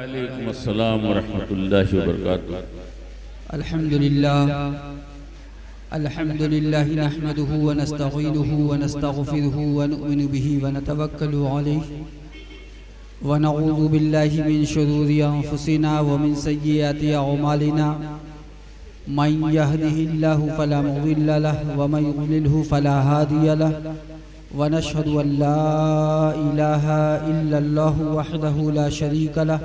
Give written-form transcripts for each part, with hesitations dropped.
وعلیکم السلام ورحمۃ اللہ وبرکاتہ۔ الحمد للہ نحمده ونستعینه ونستغفره ونؤمن به ونتوکل علیہ ونعوذ باللہ من شرور انفسنا ومن سیئات اعمالنا من يهده الله فلا مضل له ومن يضلل فلا هادي له ونشهد أن لا إله إلا الله وحده لا شريك له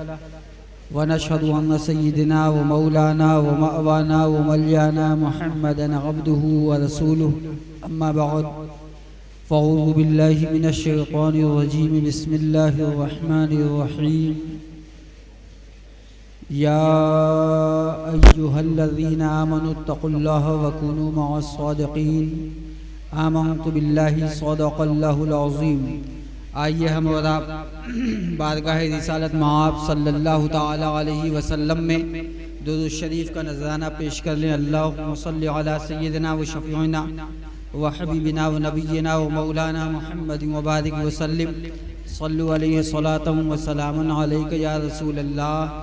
ونشهد أن سيدنا ومولانا ومأوانا ومليانا محمدا عبده ورسوله أما بعد فأعوذ بالله من الشيطان الرجيم بسم الله الرحمن الرحيم يا أيها الذين آمنوا اتقوا الله وكونوا مع الصادقين آمنت باللہ صدق اللہ العظیم۔ آئیے ہم اور آپ بارگاہ رسالت مآب صلی اللہ تعالی علیہ وسلم میں درود شریف کا نذرانہ پیش کر لیں۔ اللہم صلی علی سیدنا و شفیعنا و حبیبنا و نبینا و مولانا محمد مبارک وسلم۔ صلو علیہ صلاۃ و سلام علیک یا رسول اللہ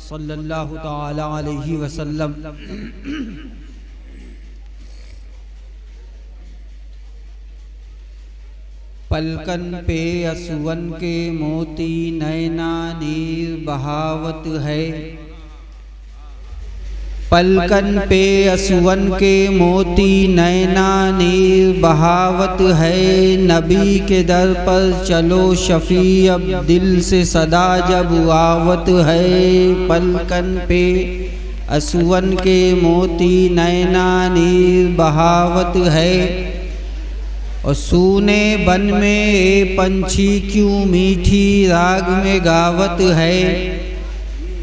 صلی اللہ تعالی علیہ وسلم۔ پلکن پہ اسون کے موتی نینا نیر بہاوت ہے، پلکن پہ اسون کے موتی نینا نیر بہاوت ہے، نبی کے در پر چلو شفیع اب دل سے صدا جب آوت ہے، پلکن پہ اسون کے موتی نینا نیر بہاوت ہے، اور سونے بن میں پنچھی کیوں میٹھی راگ میں گاوت ہے،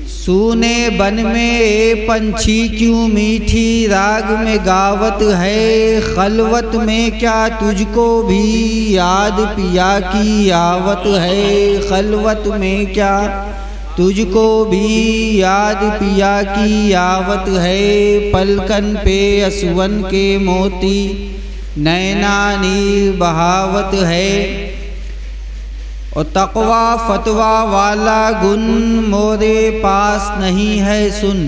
سونے بن میں پنچھی کیوں میٹھی راگ میں گاوت ہے، خلوت میں کیا تجھ کو بھی یاد پیا کی آوت ہے، خلوت میں کیا تجھ کو بھی یاد پیا کی آوت ہے، پلکن پہ اسون کے موتی نینا نیر بہاوت ہے، اور تقوی فتویٰ والا گن مورے پاس نہیں ہے سن،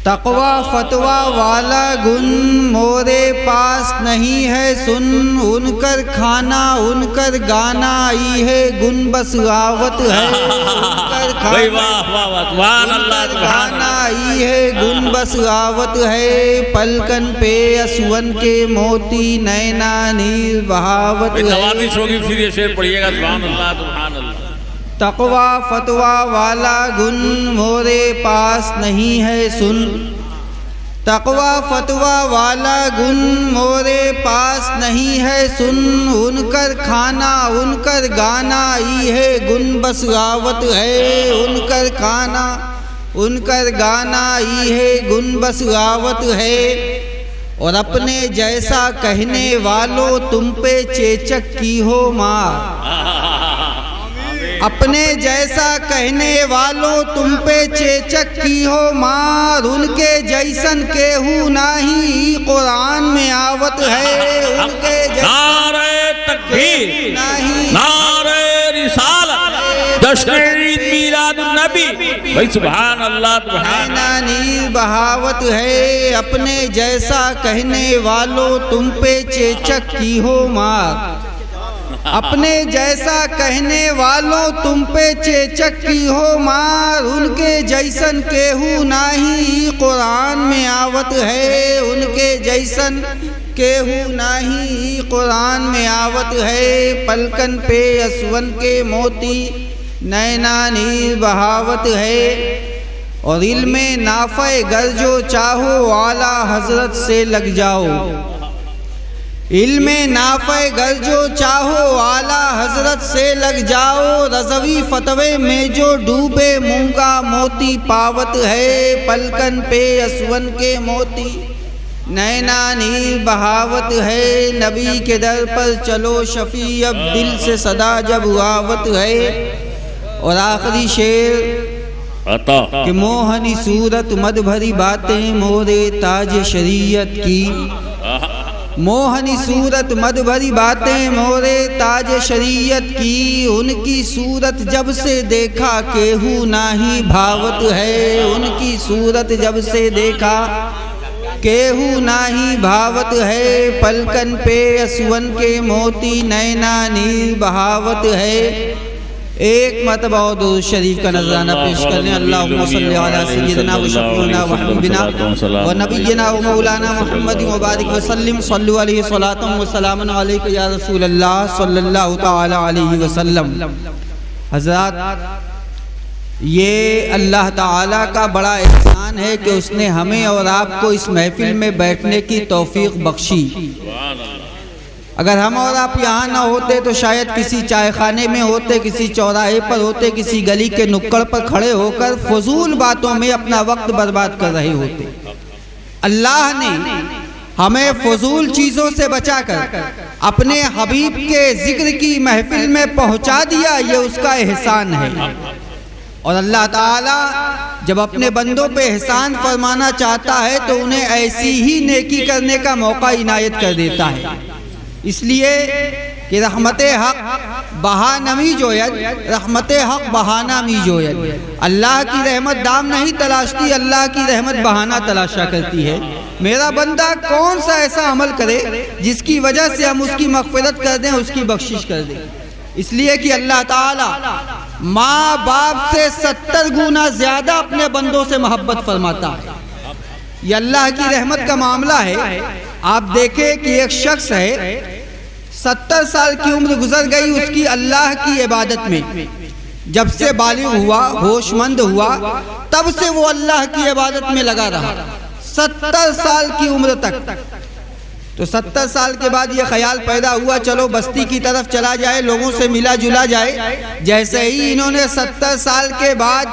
تقوی فتویٰ والا گن مورے پاس نہیں ہے سن، ان کر کھانا ان کر گانا آئی ہے گن بس آوت ہے، ان کر کھانا آئی ہے گن بس آوت ہے، پلکن پہ اسون کے موتی نینا نیر بہاوت ہے، تقوی فتویٰ والا گن مورے پاس نہیں ہے سن، تقوی فتویٰ والا گن مورے پاس نہیں ہے سن، ان کر کھانا ان کر گانا آئی ہے گن بس آوت ہے، ان کر کھانا ان کر گانا آئی ہے گن بس آوت ہے، اور اپنے جیسا کہنے والوں تم پہ چیچک کی ہو مار، اپنے جیسا کہنے والوں تم پہ چیچک کی ہو مار، ان کے جیسن کیہو نہیں قرآن میں آوت ہے، ان کے نعرہ تکبیر، نعرہ رسالت، جشن عید میلاد النبی، بھائی سبحان اللہ سبحان نینا نیر بہاوت ہے، اپنے جیسا کہنے والوں تم پہ چیچک کی ہو مار، اپنے جیسا کہنے والوں تم پہ چیچک کی ہو مار، ان کے جیسن کیہو نہیں قرآن میں آوت ہے، ان کے جیسن کیہو نہیں قرآن میں آوت ہے، پلکن پہ اسون کے موتی نینا نیر بہاوت ہے، اور علم نافع گر جو چاہو اعلیٰ حضرت سے لگ جاؤ، علم نافع گر جو چاہو اعلیٰ حضرت سے لگ جاؤ، رضوی فتوے میں جو ڈوبے مونگا موتی پاوت ہے، پلکن پہ اسون کے موتی نینا نیر بہاوت ہے، نبی کے در پر چلو شفیع اب دل سے صدا جب آوت ہے، اور آخری شعر کہ موہنی صورت مد بھری باتیں مورے تاج شریعت کی، موہنی صورت مد بھری باتیں مورے تاج شریعت کی، ان کی صورت جب سے دیکھا کیہو ناہی بھاوت ہے، ان کی صورت جب سے دیکھا کیہو ناہی بھاوت ہے، پلکن پہ اسون کے موتی نینا نیل بہاوت ہے۔ ایک مرتبہ اور درود شریف کا نذرانہ پیش کر لیں۔ اللہم صلی علی سیدنا و شفیعنا و حبیبنا و نبینا و مولانا محمد مبارک وسلم، صلو علیہ صلاۃ و سلام علیک یا رسول اللہ صلی اللہ تعالی علیہ وسلم۔ حضرات، یہ اللہ تعالیٰ کا بڑا احسان ہے کہ اس نے ہمیں اور آپ کو اس محفل میں بیٹھنے کی توفیق بخشی۔ اگر ہم اور آپ یہاں نہ ہوتے تو شاید کسی چائے خانے میں ہوتے، کسی چوراہے پر ہوتے، کسی گلی کے نکڑ پر کھڑے ہو کر فضول باتوں میں اپنا وقت برباد کر رہے ہوتے۔ اللہ نے ہمیں فضول چیزوں سے بچا کر اپنے حبیب کے ذکر کی محفل میں پہنچا دیا، یہ اس کا احسان ہے۔ اور اللہ تعالیٰ جب اپنے بندوں پہ احسان فرمانا چاہتا ہے تو انہیں ایسی ہی نیکی کرنے کا موقع عنایت کر دیتا ہے۔ اس لیے کہ رحمت حق بہانہ می جوید، رحمت حق بہانہ می جوید۔ اللہ کی رحمت دام نہیں تلاشتی، اللہ کی رحمت بہانہ تلاشا کرتی ہے۔ میرا بندہ کون سا ایسا عمل کرے جس کی وجہ سے ہم اس کی مغفرت کر دیں، اس کی بخشش کر دیں؟ اس لیے کہ اللہ تعالیٰ ماں باپ سے 70 گنا زیادہ اپنے بندوں سے محبت فرماتا ہے۔ یہ اللہ کی رحمت کا معاملہ ہے۔ آپ دیکھیں کہ ایک شخص ہے، 70 سال کی عمر گزر گئی اس کی اللہ کی عبادت میں، جب سے بالغ ہوا، ہوش مند ہوا، تب سے وہ اللہ کی عبادت میں لگا رہا، 70 سال کی عمر تک۔ تو 70 سال کے بعد یہ خیال پیدا ہوا چلو بستی کی طرف چلا جائے، لوگوں سے ملا جلا جائے۔ جیسے ہی انہوں نے 70 سال کے بعد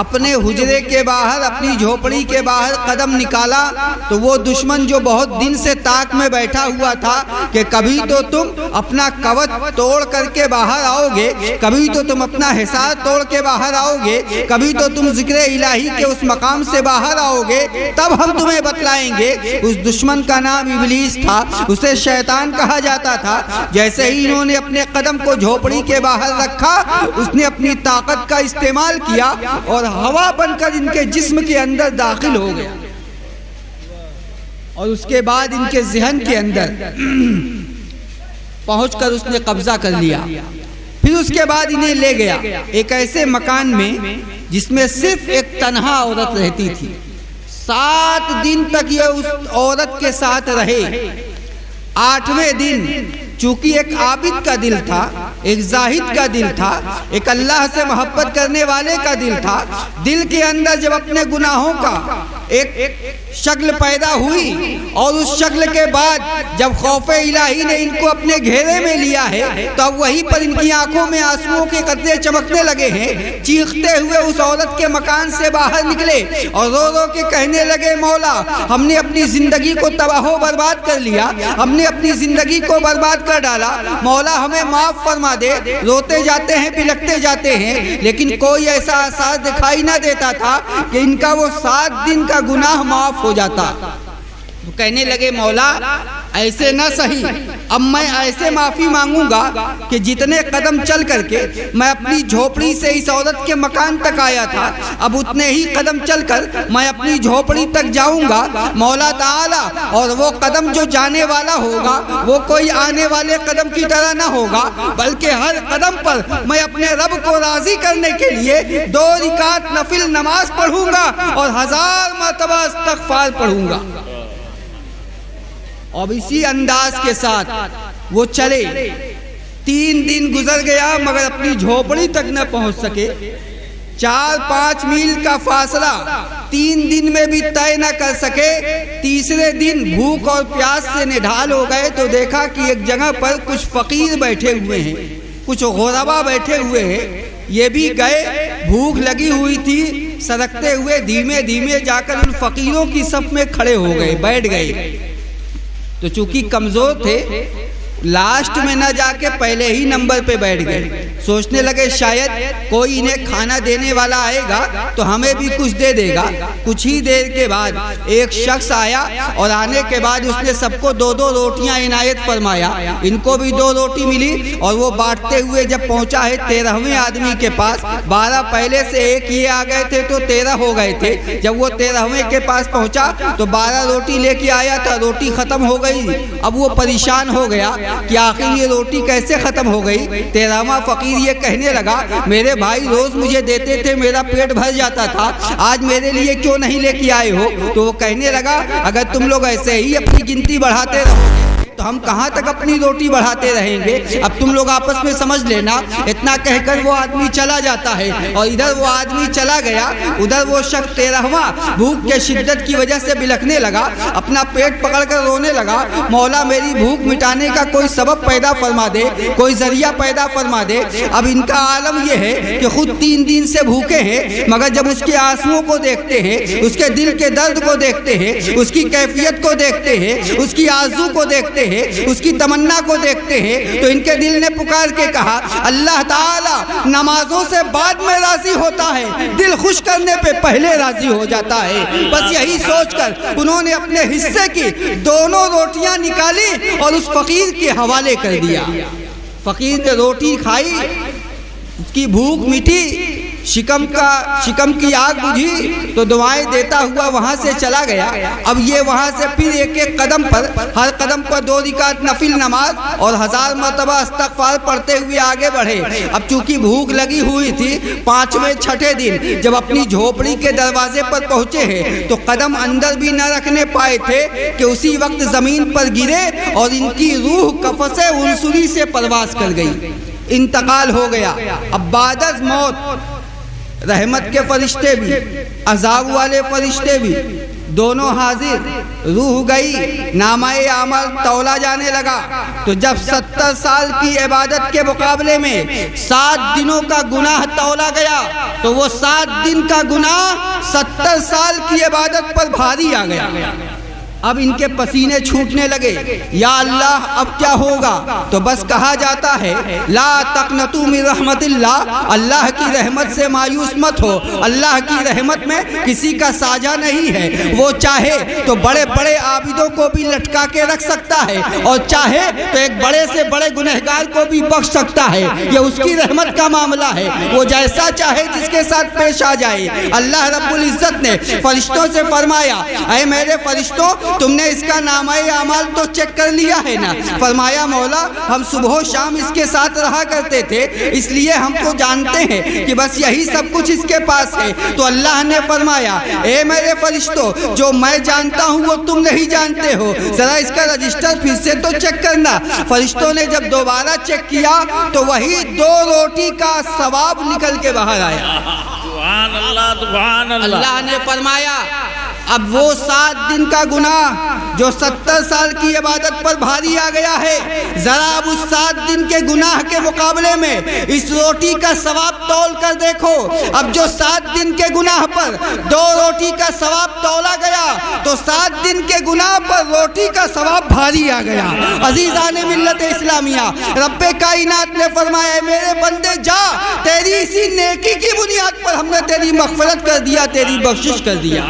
اپنے حجرے کے باہر، اپنی جھوپڑی کے باہر قدم نکالا تو وہ دشمن جو بہت دن سے طاق میں بیٹھا ہوا تھا کہ کبھی تو تم اپنا کوت توڑ کر کے باہر آؤ گے، کبھی تو تم اپنا حصار توڑ کے باہر آؤ گے، کبھی تو تم ذکر الہی کے اس مقام سے باہر آؤ گے، تب ہم تمہیں بتلائیں گے۔ اس دشمن کا نام ابلیس تھا، اسے شیطان کہا جاتا تھا۔ جیسے ہی انہوں نے اپنے قدم کو جھوپڑی کے باہر رکھا، اس نے اپنی طاقت کا استعمال کیا اور ہوا بن کر ان کے جسم کے اندر داخل ہو گیا، اور اس کے بعد ان کے ذہن کے اندر پہنچ کر اس نے قبضہ کر لیا۔ پھر اس کے بعد انہیں لے گیا ایک ایسے مکان میں جس میں صرف ایک تنہا عورت رہتی تھی۔ 7 دن تک یہ اس عورت کے ساتھ رہے۔ 8ویں دن چونکہ ایک عابد کا دل تھا، ایک زاہد کا دل تھا، ایک اللہ سے محبت کرنے والے کا دل تھا، دل کے اندر جب اپنے گناہوں کا ایک شکل پیدا ہوئی اور اس شکل کے بعد جب خوف الہی نے ان کو اپنے گھیرے میں لیا ہے تو اب وہیں پر ان کی آنکھوں میں آنسوؤں کے قطرے چمکنے لگے ہیں۔ چیختے ہوئے اس عورت کے مکان سے باہر نکلے اور رو رو کے کہنے لگے، مولا ہم نے اپنی زندگی کو تباہ و برباد کر لیا، ہم نے اپنی زندگی کو برباد کر ڈالا، مولا ہمیں معاف فرما دے۔ روتے جاتے ہیں، بلکتے جاتے ہیں، لیکن کوئی ایسا احساس دکھائی نہ دیتا تھا کہ ان کا وہ 7 دن کا گناہ معاف ہو جاتا۔ تو کہنے لگے، مولا ایسے نہ صحیح، اب میں ایسے معافی مانگوں گا کہ جتنے قدم چل کر کے میں اپنی جھوپڑی سے اس عورت کے مکان تک آیا تھا، اب اتنے ہی قدم چل کر میں اپنی جھوپڑی تک جاؤں گا مولا تعالی، اور وہ قدم جو جانے والا ہوگا وہ کوئی آنے والے قدم کی طرح نہ ہوگا، بلکہ ہر قدم پر میں اپنے رب کو راضی کرنے کے لیے 2 رکعت نفل نماز پڑھوں گا اور 1000 مرتبہ استغفار پڑھوں گا۔ اور اسی انداز کے ساتھ وہ چلے۔ 3 دن گزر گیا مگر اپنی جھوپڑی تک نہ پہنچ سکے۔ 4-5 میل کا فاصلہ 3 دن میں بھی طے نہ کر سکے۔ تیسرے دن بھوک اور پیاس سے نڈھال ہو گئے تو دیکھا کہ ایک جگہ پر کچھ فقیر بیٹھے ہوئے ہیں، کچھ غربا بیٹھے ہوئے ہیں۔ یہ بھی گئے، بھوک لگی ہوئی تھی، سرکتے ہوئے دھیمے دھیمے جا کر ان فقیروں کی صف میں کھڑے ہو گئے، بیٹھ گئے۔ تو چونکہ کمزور تھے لاسٹ میں نہ جا کے پہلے ہی نمبر پہ بیٹھ گئے. سوچنے لگے شاید کوئی انہیں کھانا دینے والا آئے گا تو ہمیں بھی کچھ دے دے گا. کچھ ہی دیر کے بعد ایک شخص آیا اور آنے کے بعد اس نے سب کو 2 روٹیاں عنایت فرمایا. ان کو بھی 2 روٹی ملی اور وہ بانٹتے ہوئے جب پہنچا ہے 13ویں آدمی کے پاس. 12 پہلے سے ایک یہ آ گئے تھے تو 13 ہو گئے تھے. جب وہ 13ویں کے پاس پہنچا تو 12 روٹی لے کے آیا تھا, روٹی ختم ہو گئی. اب وہ پریشان ہو گیا کہ آخر یہ روٹی کیسے ختم ہو گئی. 13واں فقیر یہ کہنے لگا میرے بھائی روز مجھے دیتے تھے, میرا پیٹ بھر جاتا تھا, آج میرے لیے کیوں نہیں لے کے آئے ہو. تو وہ کہنے لگا اگر تم لوگ ایسے ہی اپنی گنتی بڑھاتے رہو تو ہم کہاں تک اپنی روٹی بڑھاتے رہیں گے. اب تم لوگ آپس میں سمجھ لینا. اتنا کہہ کر وہ آدمی چلا جاتا ہے اور ادھر وہ آدمی چلا گیا, ادھر وہ شخص 13واں بھوک کے شدت کی وجہ سے بلکنے لگا, اپنا پیٹ پکڑ کر رونے لگا. مولا میری بھوک مٹانے کا کوئی سبب پیدا فرما دے, کوئی ذریعہ پیدا فرما دے. اب ان کا عالم یہ ہے کہ خود 3 دن سے بھوکے ہیں, مگر جب اس کے آنسوؤں کو دیکھتے ہیں, اس کے دل کے درد کو دیکھتے ہیں, اس کی کیفیت کو دیکھتے ہیں, اس کی آرزو کو دیکھتے ہیں, اس کی تمنا کو دیکھتے ہیں, تو ان کے دل نے پکار کے کہا اللہ تعالی نمازوں سے بعد میں راضی ہوتا ہے, دل خوش کرنے پہ پہلے راضی ہو جاتا ہے. بس یہی سوچ کر انہوں نے اپنے حصے کی 2 روٹیاں نکالی اور اس فقیر کے حوالے کر دیا. فقیر نے روٹی کھائی, اس کی بھوک مٹی, شکم کی آگ بجھی تو دعائیں دیتا ہوا وہاں سے چلا گیا. اب یہ وہاں سے پھر ایک قدم پر, ہر قدم پر 2 رکعت نفل نماز اور 1000 مرتبہ استغفار پڑھتے ہوئے آگے بڑھے. اب چونکہ بھوک لگی ہوئی تھی, 5ویں 6ٹھے دن جب اپنی جھوپڑی کے دروازے پر پہنچے ہیں تو قدم اندر بھی نہ رکھنے پائے تھے کہ اسی وقت زمین پر گرے اور ان کی روح قفس عنصری سے پرواز کر گئی, انتقال ہو گیا. اب بعد از موت رحمت کے فرشتے بھی, عذاب والے فرشتے بھی دونوں حاضر. روح گئی, نامہ اعمال تولا جانے لگا. تو جب 70 سال کی عبادت کے مقابلے میں 7 دنوں کا گناہ تولا گیا تو وہ 7 دن کا گناہ 70 سال کی عبادت پر بھاری آ گیا. اب ان کے پسینے چھوٹنے لگے. یا اللہ اب کیا ہوگا؟ تو بس کہا جاتا ہے لا تقنطوا من رحمت اللہ, اللہ کی رحمت سے مایوس مت ہو. اللہ کی رحمت میں کسی کا ساجہ نہیں ہے. وہ چاہے تو بڑے بڑے عابدوں کو بھی لٹکا کے رکھ سکتا ہے اور چاہے تو ایک بڑے سے بڑے گنہگار کو بھی بخش سکتا ہے. یہ اس کی رحمت کا معاملہ ہے, وہ جیسا چاہے جس کے ساتھ پیش آ جائے. اللہ رب العزت نے فرشتوں سے فرمایا اے میرے فرشتوں تم نے اس کا نامہ اعمال تو چیک کر لیا ہے نا؟ فرمایا مولا ہم صبح و شام اس کے ساتھ رہا کرتے تھے, اس لیے ہم کو جانتے ہیں کہ بس یہی سب کچھ اس کے پاس ہے. تو اللہ نے فرمایا اے میرے فرشتوں جو میں جانتا ہوں وہ تم نہیں جانتے ہو, ذرا اس کا رجسٹر پھر سے تو چیک کرنا. فرشتوں نے جب دوبارہ چیک کیا تو وہی 2 روٹی کا ثواب نکل کے باہر آیا. سبحان اللہ سبحان اللہ. اللہ نے فرمایا اب وہ 7 دن کا گناہ جو 70 سال کی عبادت پر بھاری آ گیا ہے, ذرا اب اس 7 دن کے گناہ کے مقابلے میں اس روٹی کا ثواب تول کر دیکھو. اب جو 7 دن کے گناہ پر 2 روٹی کا ثواب تولا گیا تو 7 دن کے گناہ پر روٹی کا ثواب بھاری آ گیا. عزیزان ملت اسلامیہ, رب کائنات نے فرمایا میرے بندے جا, تیری اسی نیکی کی بنیاد پر ہم نے تیری مغفرت کر دیا, تیری بخشش کر دیا.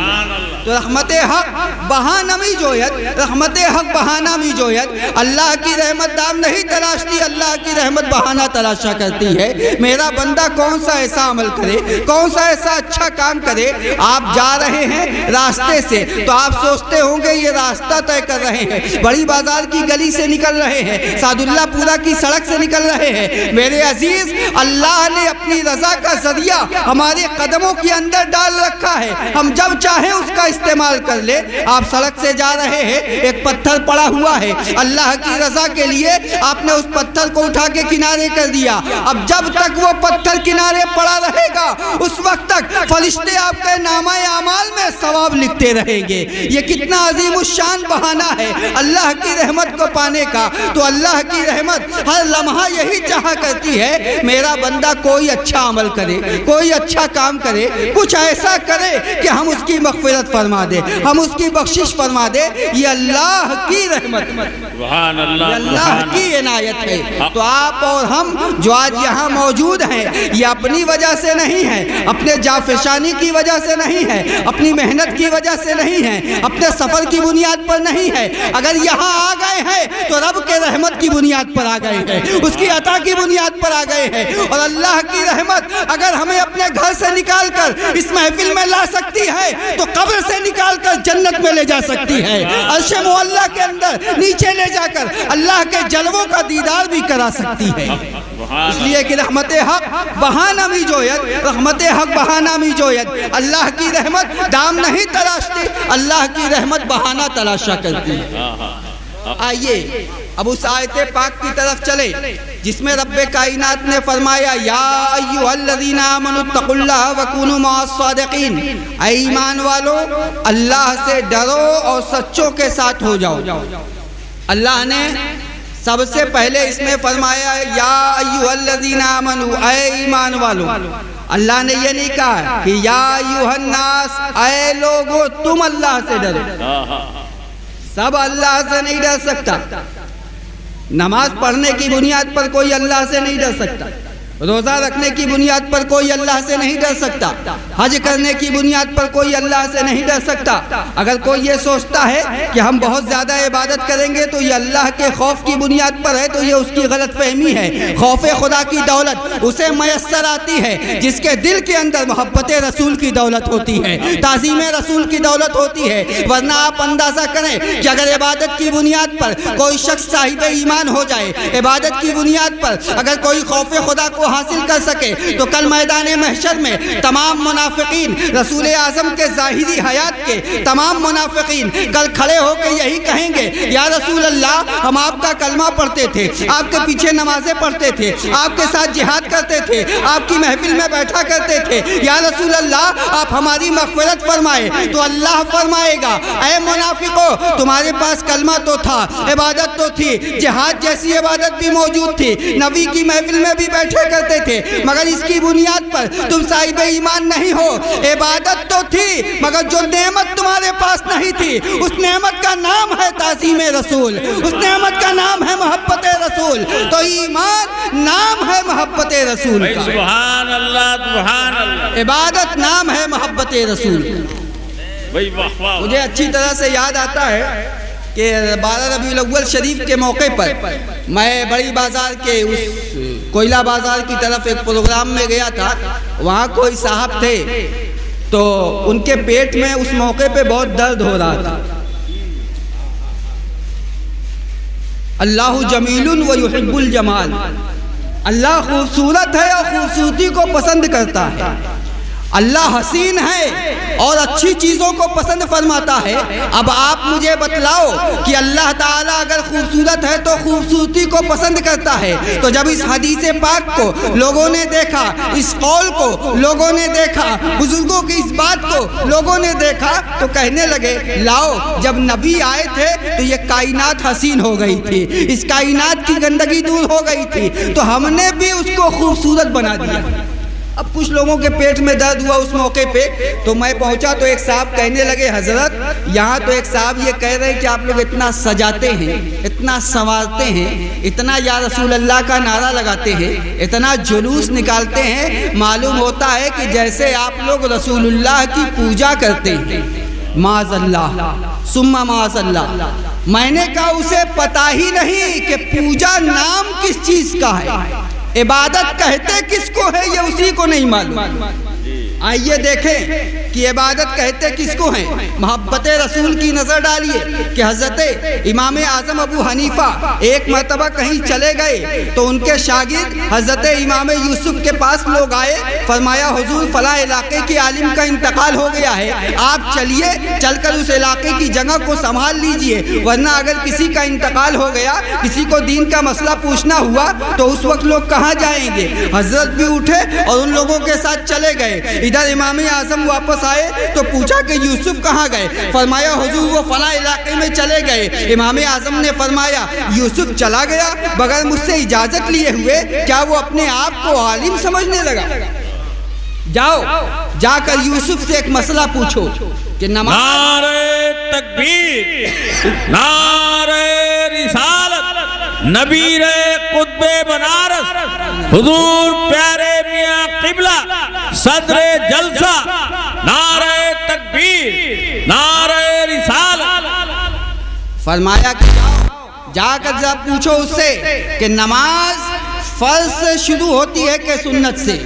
تو رحمت حق بہانہ می جویت, رحمت حق بہانہ می جویت. اللہ کی رحمت دام نہیں تلاشتی, اللہ کی رحمت بہانہ تلاشا کرتی ہے. میرا بندہ کون سا ایسا عمل کرے, کون سا ایسا اچھا کام کرے. آپ جا رہے ہیں راستے سے تو آپ سوچتے ہوں گے یہ راستہ طے کر رہے ہیں, بڑی بازار کی گلی سے نکل رہے ہیں, سعد اللہ پورا کی سڑک سے نکل رہے ہیں. میرے عزیز اللہ نے اپنی رضا کا ذریعہ ہمارے قدموں کے اندر ڈال رکھا ہے, ہم جب چاہیں اس کا استعمال کر لے. آپ سڑک سے جا رہے ہیں, ایک پتھر پڑا ہوا ہے, اللہ کی رضا کے لیے آپ نے اس پتھر کو اٹھا کے کنارے کر دیا. اب جب تک وہ پتھر کنارے پڑا رہے گا اس وقت تک فرشتے آپ کے نامہ اعمال میں ثواب لکھتے رہیں گے۔ یہ کتنا عظیم الشان بہانہ ہے اللہ کی رحمت کو پانے کا۔ تو اللہ کی رحمت ہر لمحہ یہی چاہا کرتی ہے میرا بندہ کوئی اچھا عمل کرے، کوئی اچھا کام کرے، کچھ ایسا کرے کہ ہم اس کی مغفرت فرما دے، ہم اس کی بخشش فرما دے۔ یہ اللہ کی رحمت، سبحان اللہ، یہ اللہ کی عنایت ہے۔ تو آپ اور ہم جو آج یہاں موجود ہیں یہ اپنی وجہ سے نہیں ہے، اپنے جافشانی کی وجہ سے نہیں ہے، اپنی محنت کی وجہ سے نہیں ہے، اپنے سفر کی بنیاد پر نہیں ہے۔ اگر یہاں آ گئے ہیں تو رب کے رحمت کی بنیاد پر آ گئے ہیں، اس کی عطا کی بنیاد پر آ گئے ہیں۔ اور اللہ کی رحمت اگر ہمیں اپنے گھر سے نکال کر اس محفل میں لا سکتی ہے تو قبر سے نکال کر جنت میں لے جا سکتی ہے، عرش معلیٰ کے اندر نیچے لے جا کر اللہ کے جلووں کا دیدار بھی کرا سکتی ہے۔ اس لیے کہ رحمت حق بہانہ می جوید، رحمت حق بہانہ می جوید۔ اللہ کی رحمت دام نہیں تلاشتی، اللہ کی رحمت بہانہ تلاشا کرتی ہے۔ آئیے اب اس آیت پاک کی طرف چلے جس میں رب کائنات نے فرمایا یا ایھا الذین آمنوا اتقوا اللہ وکونوا مع الصادقین، اے ایمان والو اللہ سے ڈرو اور سچوں کے ساتھ ہو جاؤ۔ اللہ نے سب سے پہلے اس میں فرمایا یا ایھا الذین آمنوا، اے ایمان والو۔ اللہ نے یہ نہیں کہا کہ یا ایھا الناس، اے لوگو تم اللہ سے ڈرو۔ سب اللہ سے نہیں ڈر سکتا۔ نماز پڑھنے کی بنیاد پر کوئی اللہ سے نہیں ڈر سکتا، روزہ رکھنے کی بنیاد پر کوئی اللہ سے نہیں ڈر سکتا، حج کرنے کی بنیاد پر کوئی اللہ سے نہیں ڈر سکتا۔ اگر کوئی یہ سوچتا ہے کہ ہم بہت زیادہ عبادت کریں گے تو یہ اللہ کے خوف کی بنیاد پر ہے تو یہ اس کی غلط فہمی ہے۔ خوف خدا کی دولت اسے میسر آتی ہے جس کے دل کے اندر محبت رسول کی دولت ہوتی ہے، تعظیم رسول کی دولت ہوتی ہے۔ ورنہ آپ اندازہ کریں کہ اگر عبادت کی بنیاد پر کوئی شخص صاحب ایمان ہو جائے، عبادت کی بنیاد پر اگر کوئی خوف خدا کو حاصل کر سکے تو کل میدان محشر میں تمام منافقین، رسول اعظم کے ظاہری حیات کے تمام منافقین کل کھڑے ہو کے یہی کہیں گے یا رسول اللہ ہم آپ کا کلمہ پڑھتے تھے، آپ کے پیچھے نمازیں پڑھتے تھے، آپ کے ساتھ جہاد کرتے تھے، آپ کی محفل میں بیٹھا کرتے تھے، یا رسول اللہ آپ ہماری مغفرت فرمائے۔ تو اللہ فرمائے گا اے منافقو تمہارے پاس کلمہ تو تھا، عبادت تو تھی، جہاد جیسی عبادت بھی موجود تھی، نبی کی محفل میں بھی بیٹھے کرتے تھے، مگر اس کی بنیاد پر تم صاحب ایمان نہیں ہو۔ عبادت تو تھی مگر جو نعمت تمہارے پاس نہیں تھی اس نعمت کا نام ہے تعظیم رسول، اس نعمت کا نام ہے محبت رسول۔ تو ایمان نام ہے محبت رسول کا، سبحان اللہ، سبحان اللہ، عبادت نام ہے محبت رسول۔ مجھے اچھی طرح سے یاد آتا ہے کہ 12 ربیع الاول شریف کے موقع پر میں بڑی بازار کے اس کوئلہ بازار کی طرف ایک پروگرام میں گیا تھا۔ وہاں کوئی صاحب تھے تو ان کے پیٹ میں اس موقع پہ بہت درد ہو رہا تھا۔ اللہ جمیل و یحب الجمال، اللہ خوبصورت ہے اور خوبصورتی کو پسند کرتا ہے۔ اللہ حسین ہے اور اچھی چیزوں کو پسند فرماتا ہے۔ اب آپ مجھے بتلاؤ کہ اللہ تعالیٰ اگر خوبصورت ہے تو خوبصورتی کو پسند کرتا ہے، تو جب اس حدیث پاک کو لوگوں نے دیکھا، اس قول کو لوگوں نے دیکھا، بزرگوں کی اس بات کو لوگوں نے دیکھا تو کہنے لگے لاؤ جب نبی آئے تھے تو یہ کائنات حسین ہو گئی تھی، اس کائنات کی گندگی دور ہو گئی تھی، تو ہم نے بھی اس کو خوبصورت بنا دیا۔ اب کچھ لوگوں کے پیٹ میں درد ہوا اس موقع پہ، تو میں پہنچا تو ایک صاحب کہنے لگے حضرت یہاں تو ایک صاحب یہ کہہ رہے ہیں کہ آپ لوگ اتنا سجاتے ہیں، اتنا سنوارتے ہیں، اتنا یا رسول اللہ کا نعرہ لگاتے ہیں، اتنا جلوس نکالتے ہیں، معلوم ہوتا ہے کہ جیسے آپ لوگ رسول اللہ کی پوجا کرتے ہیں۔ معاذ اللہ ثم معاذ اللہ۔ میں نے کہا اسے پتہ ہی نہیں کہ پوجا نام کس چیز کا ہے، عبادت کہتے کس کو ہے یہ اسی کو نہیں معلوم۔ آئیے دیکھیں کہ عبادت کہتے کس کو ہیں؟ محبت رسول کی نظر ڈالیے کہ حضرت امام اعظم ابو حنیفہ ایک مرتبہ کہیں چلے گئے تو ان کے شاگرد حضرت امام یوسف کے پاس لوگ آئے، فرمایا حضور فلاں علاقے کے عالم کا انتقال ہو گیا ہے، آپ چلیے چل کر اس علاقے کی جگہ کو سنبھال لیجئے، ورنہ اگر کسی کا انتقال ہو گیا، کسی کو دین کا مسئلہ پوچھنا ہوا تو اس وقت لوگ کہاں جائیں گے؟ حضرت بھی اٹھے اور ان لوگوں کے ساتھ چلے گئے۔ ادھر امام اعظم واپس آئے تو پوچھا کہ یوسف کہاں گئے؟ فرمایا حضور وہ فلاں علاقے میں چلے گئے۔ امام اعظم نے فرمایا یوسف چلا گیا بغیر مجھ سے اجازت لیے ہوئے، کیا وہ اپنے آپ کو عالم سمجھنے لگا؟ جاؤ جا کر یوسف سے ایک مسئلہ پوچھو کہ نعرہ تکبیر، نعرہ رسالت، نبیر قطب بنارس، حضور پیارے میاں قبلہ، صدر جلسہ، نعرہ تکبیر، نعرہ رسالت۔ فرمایا کہ جا کر جا پوچھو اس سے کہ نماز فرض سے شروع ہوتی ہے کہ سنت سے؟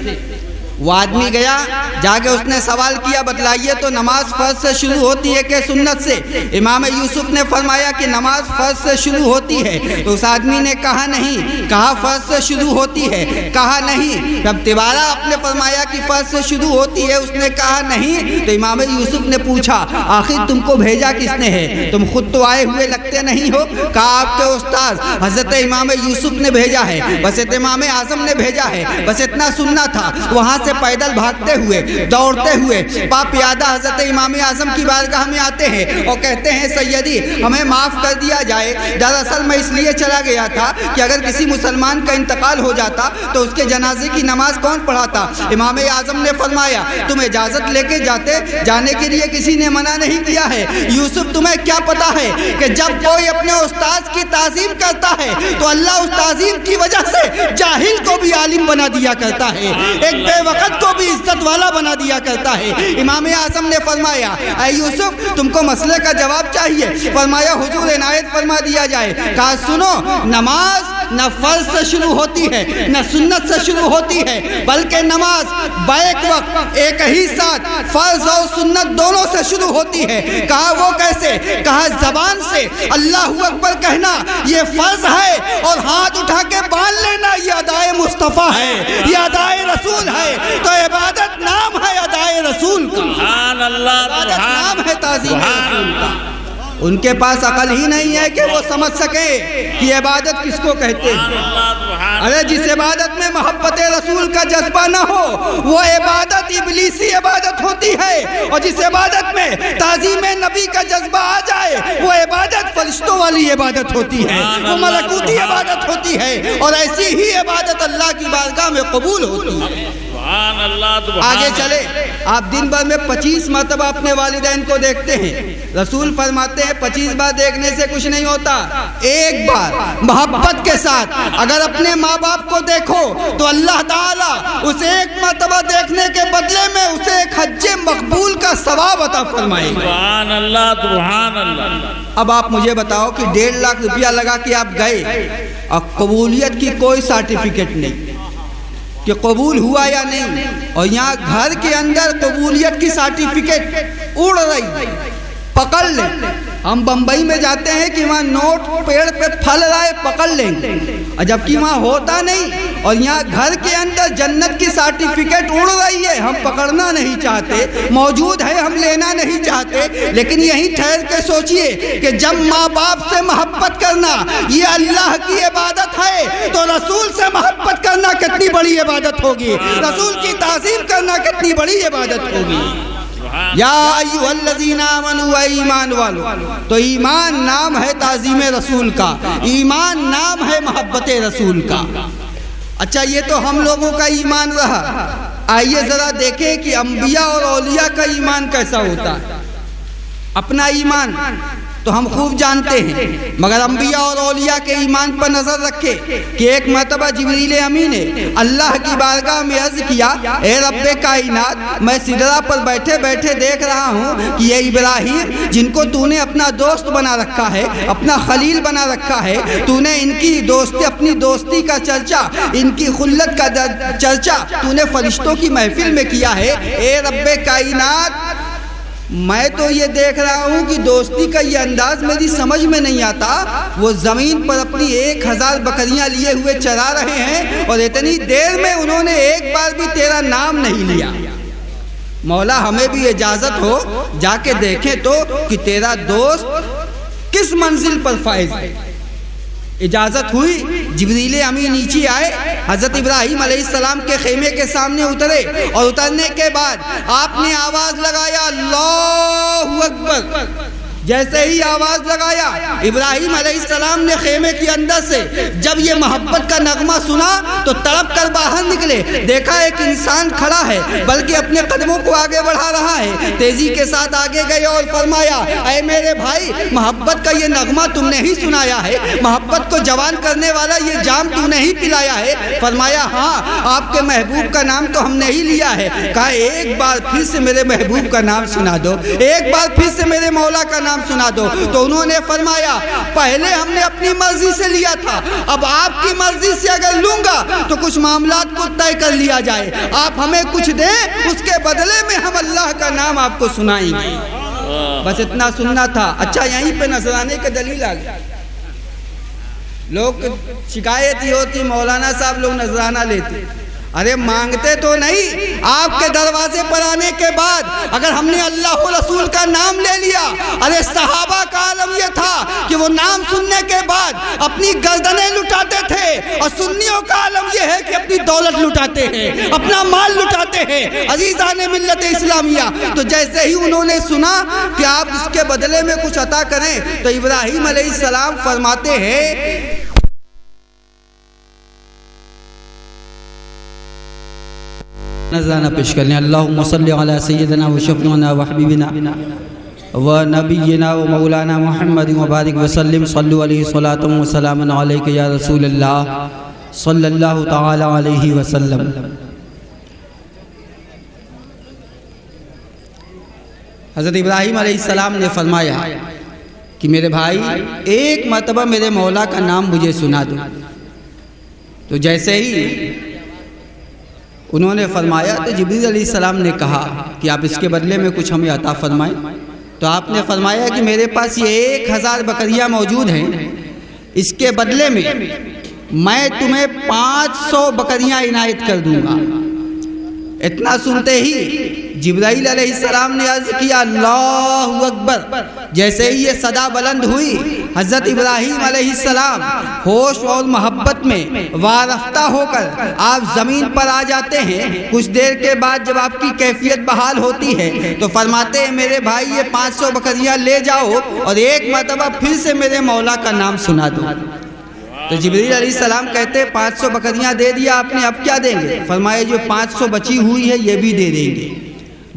وہ آدمی گیا، جا کے اس نے سوال کیا بتلائیے تو نماز فرض سے شروع ہوتی ہے کہ سنت سے؟ امام یوسف نے فرمایا کہ نماز فرض سے شروع ہوتی ہے۔ تو اس آدمی نے کہا نہیں، کہا فرض سے شروع ہوتی ہے، کہا نہیں۔ جب دوبارہ آپ نے فرمایا کہ فرض سے شروع ہوتی ہے، اس نے کہا نہیں۔ تو امام یوسف نے پوچھا آخر تم کو بھیجا کس نے ہے؟ تم خود تو آئے ہوئے لگتے نہیں ہو۔ کہا آپ کے استاد حضرت امام یوسف نے بھیجا ہے، بس امام اعظم نے بھیجا ہے، بس اتنا سننا تھا۔ وہاں سے پیدل بھاگتے ہوئے دوڑتے ہوئے پاپ پیادہ حضرت امام اعظم کی بارگاہ میں آتے ہیں اور کہتے ہیں سیدی ہمیں معاف کر دیا جائے، دراصل میں اس لیے چلا گیا تھا کہ اگر کسی مسلمان کا انتقال ہو جاتا تو اس کے جنازے کی نماز کون پڑھاتا؟ امام اعظم نے فرمایا تم اجازت لے کے جاتے، جانے کے لیے کسی نے منع نہیں کیا ہے۔ یوسف تمہیں کیا پتا ہے کہ جب کوئی اپنے استاد کی تعظیم کرتا ہے تو اللہ اس تعظیم کی وجہ سے جاہل کو بھی عالم بنا دیا کرتا ہے، ایک بے وقت کو بھی عزت والا بنا دیا کرتا ہے۔ امام اعظم نے فرمایا اے یوسف تم کو مسئلے کا جواب چاہیے؟ فرمایا حضور عنایت فرما دیا جائے۔ کہا سنو، نماز نہ فرض سے شروع ہوتی ہے نہ سنت سے شروع ہوتی ہے، بلکہ نماز بیک وقت ایک ہی ساتھ فرض اور سنت دونوں سے شروع ہوتی ہے۔ کہا وہ کیسے؟ کہا زبان سے اللہ اکبر کہنا یہ فرض ہے، اور ہاتھ اٹھا کے باندھ لینا یہ ادائے مصطفیٰ ہے، یہ ادائے رسول ہے۔ تو عبادت نام ہے ادائے رسول کا، سبحان اللہ، عبادت نام ہے تعظیم رسول کا۔ ان کے پاس عقل ہی نہیں ہے کہ وہ سمجھ سکے کہ عبادت کس کو کہتے ہیں۔ ارے جس عبادت میں محبت رسول کا جذبہ نہ ہو وہ عبادت ابلیسی عبادت ہوتی ہے، اور جس عبادت میں تعظیم نبی کا جذبہ آ جائے وہ عبادت فرشتوں والی عبادت ہوتی ہے، وہ ملکوتی عبادت ہوتی ہے، اور ایسی ہی عبادت اللہ کی بارگاہ میں قبول ہوتی ہے۔ سبحان اللہ۔ آگے چلے، آپ دن بھر میں 25 مرتبہ اپنے والدین کو دیکھتے ہیں، رسول فرماتے ہیں 25 بار دیکھنے سے کچھ نہیں ہوتا، ایک بار محبت کے ساتھ اگر اپنے ماں باپ کو دیکھو تو اللہ تعالیٰ اسے ایک مرتبہ دیکھنے کے بدلے میں اسے ایک حج مقبول کا ثواب عطا فرمائے گا۔ سبحان اللہ، سبحان اللہ۔ اب آپ مجھے بتاؤ کہ 1.5 لاکھ روپیہ لگا کے آپ گئے اور قبولیت کی کوئی سرٹیفکیٹ نہیں کہ قبول ہوا یا نہیں، اور یہاں گھر کے اندر قبولیت کی سرٹیفکیٹ اڑ رہی، پکڑ لیں۔ ہم بمبئی میں جاتے ہیں کہ وہاں نوٹ پیڑ پہ پھل رہا ہے، پکڑ لیں گے، اور جبکہ وہاں ہوتا نہیں، اور یہاں گھر کے اندر جنت کی سرٹیفکیٹ اڑ رہی ہے، ہم پکڑنا نہیں چاہتے، موجود ہے ہم لینا نہیں چاہتے۔ لیکن یہی ٹھہر کے سوچئے کہ جب ماں باپ سے محبت کرنا یہ اللہ کی عبادت ہے تو رسول سے محبت کرنا کتنی بڑی عبادت ہوگی، رسول کی تعظیم کرنا کتنی بڑی عبادت ہوگی۔ یا ایھا الذین آمنوا، ایمان والو، تو ایمان نام ہے تعظیم رسول کا، ایمان نام ہے محبت رسول کا۔ اچھا یہ تو ہم لوگوں کا ایمان رہا، آئیے ذرا دیکھیں کہ انبیاء اور اولیاء کا ایمان کیسا ہوتا ہے۔ اپنا ایمان تو ہم خوب جانتے ہیں، مگر انبیاء اور اولیاء کے ایمان پر نظر رکھے کہ ایک مرتبہ جبریل امی نے اللہ کی بارگاہ میں عرض کیا اے رب کائنات، میں سدرہ پر بیٹھے بیٹھے دیکھ رہا ہوں کہ یہ ابراہیم جن کو تو نے اپنا دوست بنا رکھا ہے، اپنا خلیل بنا رکھا ہے، تو نے ان کی دوستی، اپنی دوستی کا چرچا، ان کی خلت کا چرچا تو نے فرشتوں کی محفل میں کیا ہے۔ اے رب کائنات، میں تو یہ دیکھ رہا ہوں کہ دوستی کا یہ انداز میری سمجھ میں نہیں آتا. وہ زمین پر اپنی 1000 بکریاں لیے ہوئے چرا رہے ہیں اور اتنی دیر میں انہوں نے ایک بار بھی تیرا نام نہیں لیا. مولا ہمیں بھی اجازت ہو جا کے دیکھیں تو کہ تیرا دوست کس منزل پر فائز ہے. اجازت ہوئی. جبریل امین نیچے آئے, حضرت ابراہیم علیہ السلام کے خیمے کے سامنے اترے اور اترنے کے بعد آپ نے آواز لگایا اللہ اکبر. جیسے ہی آواز لگایا ابراہیم علیہ السلام نے خیمے کے اندر سے جب یہ محبت کا نغمہ سنا تو تڑپ کر باہر نکلے. دیکھا ایک انسان کھڑا ہے بلکہ اپنے قدموں کو آگے بڑھا رہا ہے. تیزی کے ساتھ آگے گئے اور فرمایا اے میرے بھائی, محبت کا یہ نغمہ تم نے ہی سنایا ہے, محبت کو جوان کرنے والا یہ جام تم نے ہی پلایا ہے. فرمایا ہاں, آپ کے محبوب کا نام تو ہم نے ہی لیا ہے. کہا ایک بار پھر سے میرے محبوب کا نام سنا دو, ایک بار پھر سے میرے مولا کا نام سنا دو. تو انہوں نے فرمایا پہلے ہم نے اپنی مرضی سے لیا تھا, اب آپ کی مرضی سے اگر لوں گا تو کچھ معاملات کو طے کر لیا جائے. آپ ہمیں کچھ دیں, اس کے بدلے میں ہم اللہ کا نام آپ کو سنائیں گے. بس اتنا سننا تھا. اچھا یہیں پہ نذرانے کا دلیل آ گیا. لوگ شکایت ہی ہوتی مولانا صاحب لوگ نذرانہ لیتے. ارے مانگتے تو نہیں, آپ کے دروازے پر آنے کے بعد اگر ہم نے اللہ و رسول کا نام لے لیا. ارے صحابہ کا عالم یہ تھا کہ وہ نام سننے کے بعد اپنی گردنیں لٹاتے تھے, اور سنیوں کا عالم یہ ہے کہ اپنی دولت لٹاتے ہیں, اپنا مال لٹاتے ہیں. عزیزان ملت اسلامیہ, تو جیسے ہی انہوں نے سنا کہ آپ اس کے بدلے میں کچھ عطا کریں تو ابراہیم علیہ السلام فرماتے ہیں نذرانہ پیش کر لیں. اللہم صلی علی سیدنا و شفیعنا و حبیبنا و نبینا و مولانا محمد مبارک وسلم. صلو علیہ صلاۃ و سلام علیک یا رسول اللہ صلی اللہ تعالی علیہ وسلم. حضرت ابراہیم علیہ السلام نے فرمایا کہ میرے بھائی ایک مرتبہ میرے مولا کا نام مجھے سنا دو. تو جیسے ہی انہوں نے فرمایا تو جبریل علیہ السلام نے کہا کہ آپ اس کے بدلے میں کچھ ہمیں عطا فرمائیں. تو آپ نے فرمایا کہ میرے پاس یہ 1000 بکریاں موجود ہیں, اس کے بدلے میں تمہیں 500 بکریاں عنایت کر دوں گا. اتنا سنتے ہی جبرائیل علیہ السلام نے عرض کیا اللہ اکبر. جیسے ہی یہ صدا بلند ہوئی حضرت ابراہیم علیہ السلام ہوش اور محبت میں وارفتہ ہو کر آپ زمین پر آ جاتے ہیں. کچھ دیر کے بعد جب آپ کی کیفیت بحال ہوتی ہے تو فرماتے ہیں میرے بھائی یہ 500 بکریاں لے جاؤ اور ایک مرتبہ پھر سے میرے مولا کا نام سنا دو. تو جبریل علیہ السلام کہتے 500 بکریاں دے دیا آپ نے, اب کیا دیں گے؟ فرمایا جو 500 بچی ہوئی ہے یہ بھی دے دیں گے.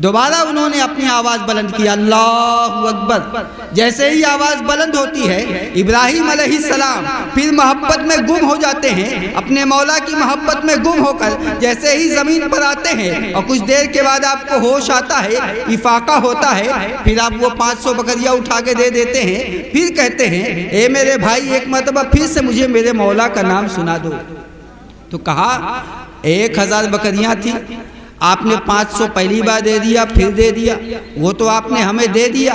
دوبارہ انہوں نے اپنی آواز بلند کی اللہ اکبر. جیسے ہی آواز بلند ہوتی ہے ابراہیم علیہ السلام پھر محبت میں گم ہو جاتے ہیں, اپنے مولا کی محبت میں گم ہو کر جیسے ہی زمین پر آتے ہیں اور کچھ دیر کے بعد آپ کو ہوش آتا ہے, افاقہ ہوتا ہے, پھر آپ وہ 500 بکریاں اٹھا کے دے دیتے ہیں. پھر کہتے ہیں اے میرے بھائی ایک مرتبہ پھر سے مجھے میرے مولا کا نام سنا دو. تو کہا 1000 بکریاں تھی, آپ نے 500 پہلی بار دے دیا, پھر دے دیا, وہ تو آپ نے ہمیں دے دیا,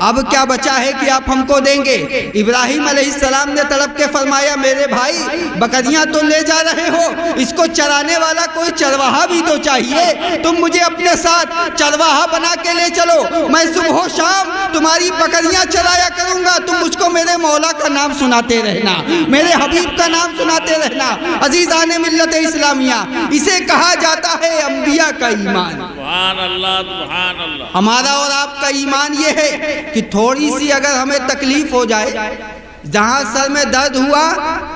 اب کیا بچا ہے کہ آپ ہم کو دیں گے؟ ابراہیم علیہ السلام نے تڑپ کے فرمایا میرے بھائی بکریاں تو لے جا رہے ہو, اس کو چرانے والا کوئی چرواہا بھی تو چاہیے. تم مجھے اپنے ساتھ چرواہا بنا کے لے چلو, میں صبح و شام تمہاری بکریاں چرایا کروں گا, تم مجھ کو میرے مولا کا نام سناتے رہنا, میرے حبیب کا نام سناتے رہنا. عزیزان ملت اسلامیہ, اسے کہا جاتا ہے انبیاء کا ایمان. سبحان اللہ سبحان اللہ. ہمارا اور آپ کا ایمان یہ ہے کہ تھوڑی سی اگر ہمیں تکلیف ہو جائے, جہاں سر میں درد ہوا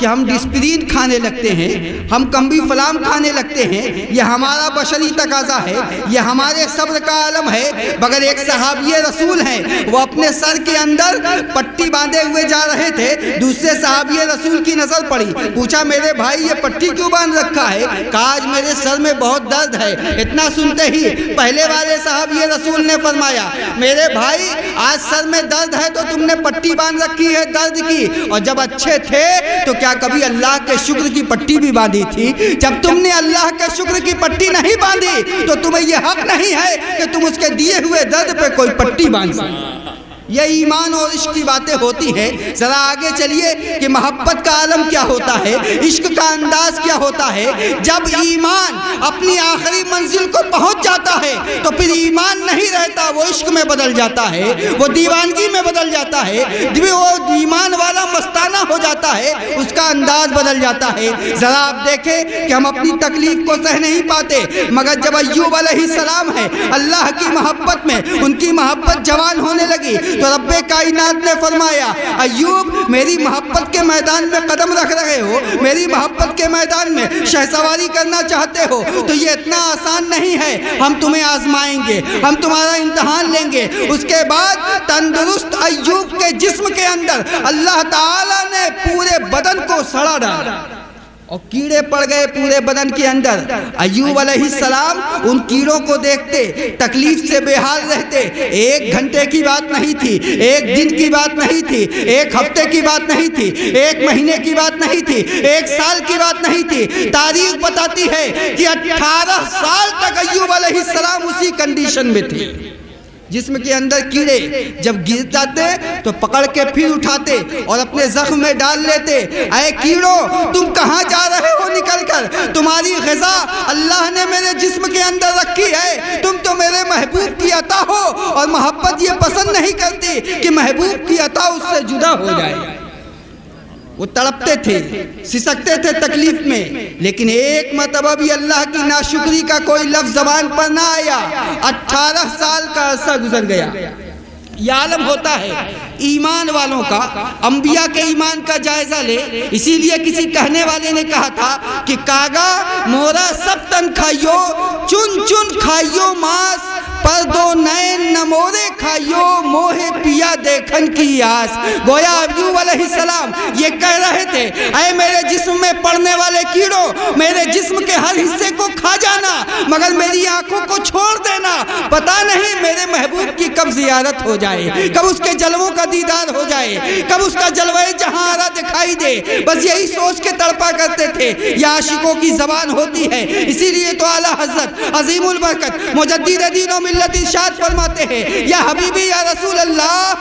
کہ ہم ڈسپرین کھانے لگتے ہیں, ہم کمبی فلام کھانے لگتے ہیں, یہ ہمارا بشری تقاضا ہے, یہ ہمارے صبر کا عالم ہے. مگر ایک صحابی رسول ہیں, وہ اپنے سر کے اندر پٹی باندھے ہوئے جا رہے تھے, دوسرے صحابی رسول کی نظر پڑی, پوچھا میرے بھائی یہ پٹی کیوں باندھ رکھا ہے؟ کہا آج میرے سر میں بہت درد ہے. اتنا سنتے ہی پہلے والے صحابی رسول نے فرمایا میرے بھائی آج سر میں درد ہے تو تم نے پٹی باندھ رکھی ہے, درد کی دی، اور جب اچھے تھے تو کیا کبھی اللہ کے شکر کی پٹی بھی باندھی تھی؟ جب تم نے اللہ کے شکر کی پٹی نہیں باندھی تو تمہیں یہ حق نہیں ہے کہ تم اس کے دیے ہوئے درد پہ کوئی پٹی باندھ سکو۔ یہ ایمان اور عشق کی باتیں ہوتی ہیں۔ ذرا آگے چلیے کہ محبت کا عالم کیا ہوتا ہے، عشق کا انداز کیا ہوتا ہے۔ جب ایمان اپنی آخری منزل کو پہنچ جاتا ہے تو پھر ایمان نہیں رہتا، وہ عشق میں بدل جاتا ہے، وہ دیوانگی میں بدل جاتا ہے، وہ ایمان والا مستانہ ہو جاتا ہے، اس کا انداز بدل جاتا ہے۔ ذرا آپ دیکھیں کہ ہم اپنی تکلیف کو سہ نہیں پاتے، مگر جب ایوب علیہ السلام ہے اللہ کی محبت میں ان کی محبت جوان ہونے لگی تو رب کائنات نے فرمایا ایوب میری محبت کے میدان میں قدم رکھ رہے ہو، میری محبت کے میدان میں شہسواری کرنا چاہتے ہو تو یہ اتنا آسان نہیں ہے، ہم تمہیں آزمائیں گے، ہم تمہارا امتحان لیں گے۔ اس کے بعد تندرست ایوب کے جسم کے اندر اللہ تعالیٰ نے پورے بدن کو سڑا ڈالا اور کیڑے پڑ گئے پورے بدن کے اندر۔ ایوب علیہ السلام ان کیڑوں کو دیکھتے، تکلیف سے بے حال رہتے۔ ایک گھنٹے کی بات نہیں تھی، ایک دن کی بات نہیں تھی، ایک ہفتے کی بات نہیں تھی، ایک مہینے کی بات نہیں تھی، ایک سال کی بات نہیں تھی۔ تاریخ بتاتی ہے کہ 18 سال تک ایوب علیہ السلام اسی کنڈیشن میں تھے۔ جسم کے اندر کیڑے جب گر جاتے تو پکڑ کے پھر اٹھاتے اور اپنے زخم میں ڈال لیتے۔ اے کیڑوں تم کہاں جا رہے ہو نکل کر؟ تمہاری غذا اللہ نے میرے جسم کے اندر رکھی ہے، تم تو میرے محبوب کی عطا ہو، اور محبت یہ پسند نہیں کرتی کہ محبوب کی عطا اس سے جدا ہو جائے۔ وہ تڑپتے تھے، سسکتے تھے تکلیف میں، لیکن ایک مرتبہ بھی اللہ کی ناشکری کا کوئی لفظ زبان پر نہ آیا۔ 18 سال کا عرصہ گزر گیا۔ یہ عالم ہوتا ہے ایمان والوں کا۔ انبیاء کے ایمان کا جائزہ لے، اسی لیے کسی کہنے والے نے کہا تھا کہ کاگا مورا سب تن کھائیو، چن چن کھائیو ماس، پر دو نین نمورے کھائیو، موہ پیا دیکھن کی آس۔ گویا ایوب علیہ السلام یہ کہہ رہے تھے اے میرے جسم میں پڑنے والے کیڑوں، میرے جسم کے ہر حصے کو کھا جانا مگر میری آنکھوں کو چھوڑ دینا۔ پتہ نہیں میرے محبوب کی کب زیارت ہو جائے، کب اس کے جلووں کا دیدار ہو جائے، کب اس کا جلوہ جہاں آرا دکھائی دے۔ بس یہی سوچ کے تڑپا کرتے تھے۔ یہ عاشقوں کی زبان ہوتی ہے، اسی لیے تو اعلیٰ حضرت عظیم البرکت مجدد دین و ملت ارشاد فرماتے ہیں یا حبیبی یا رسول اللہ،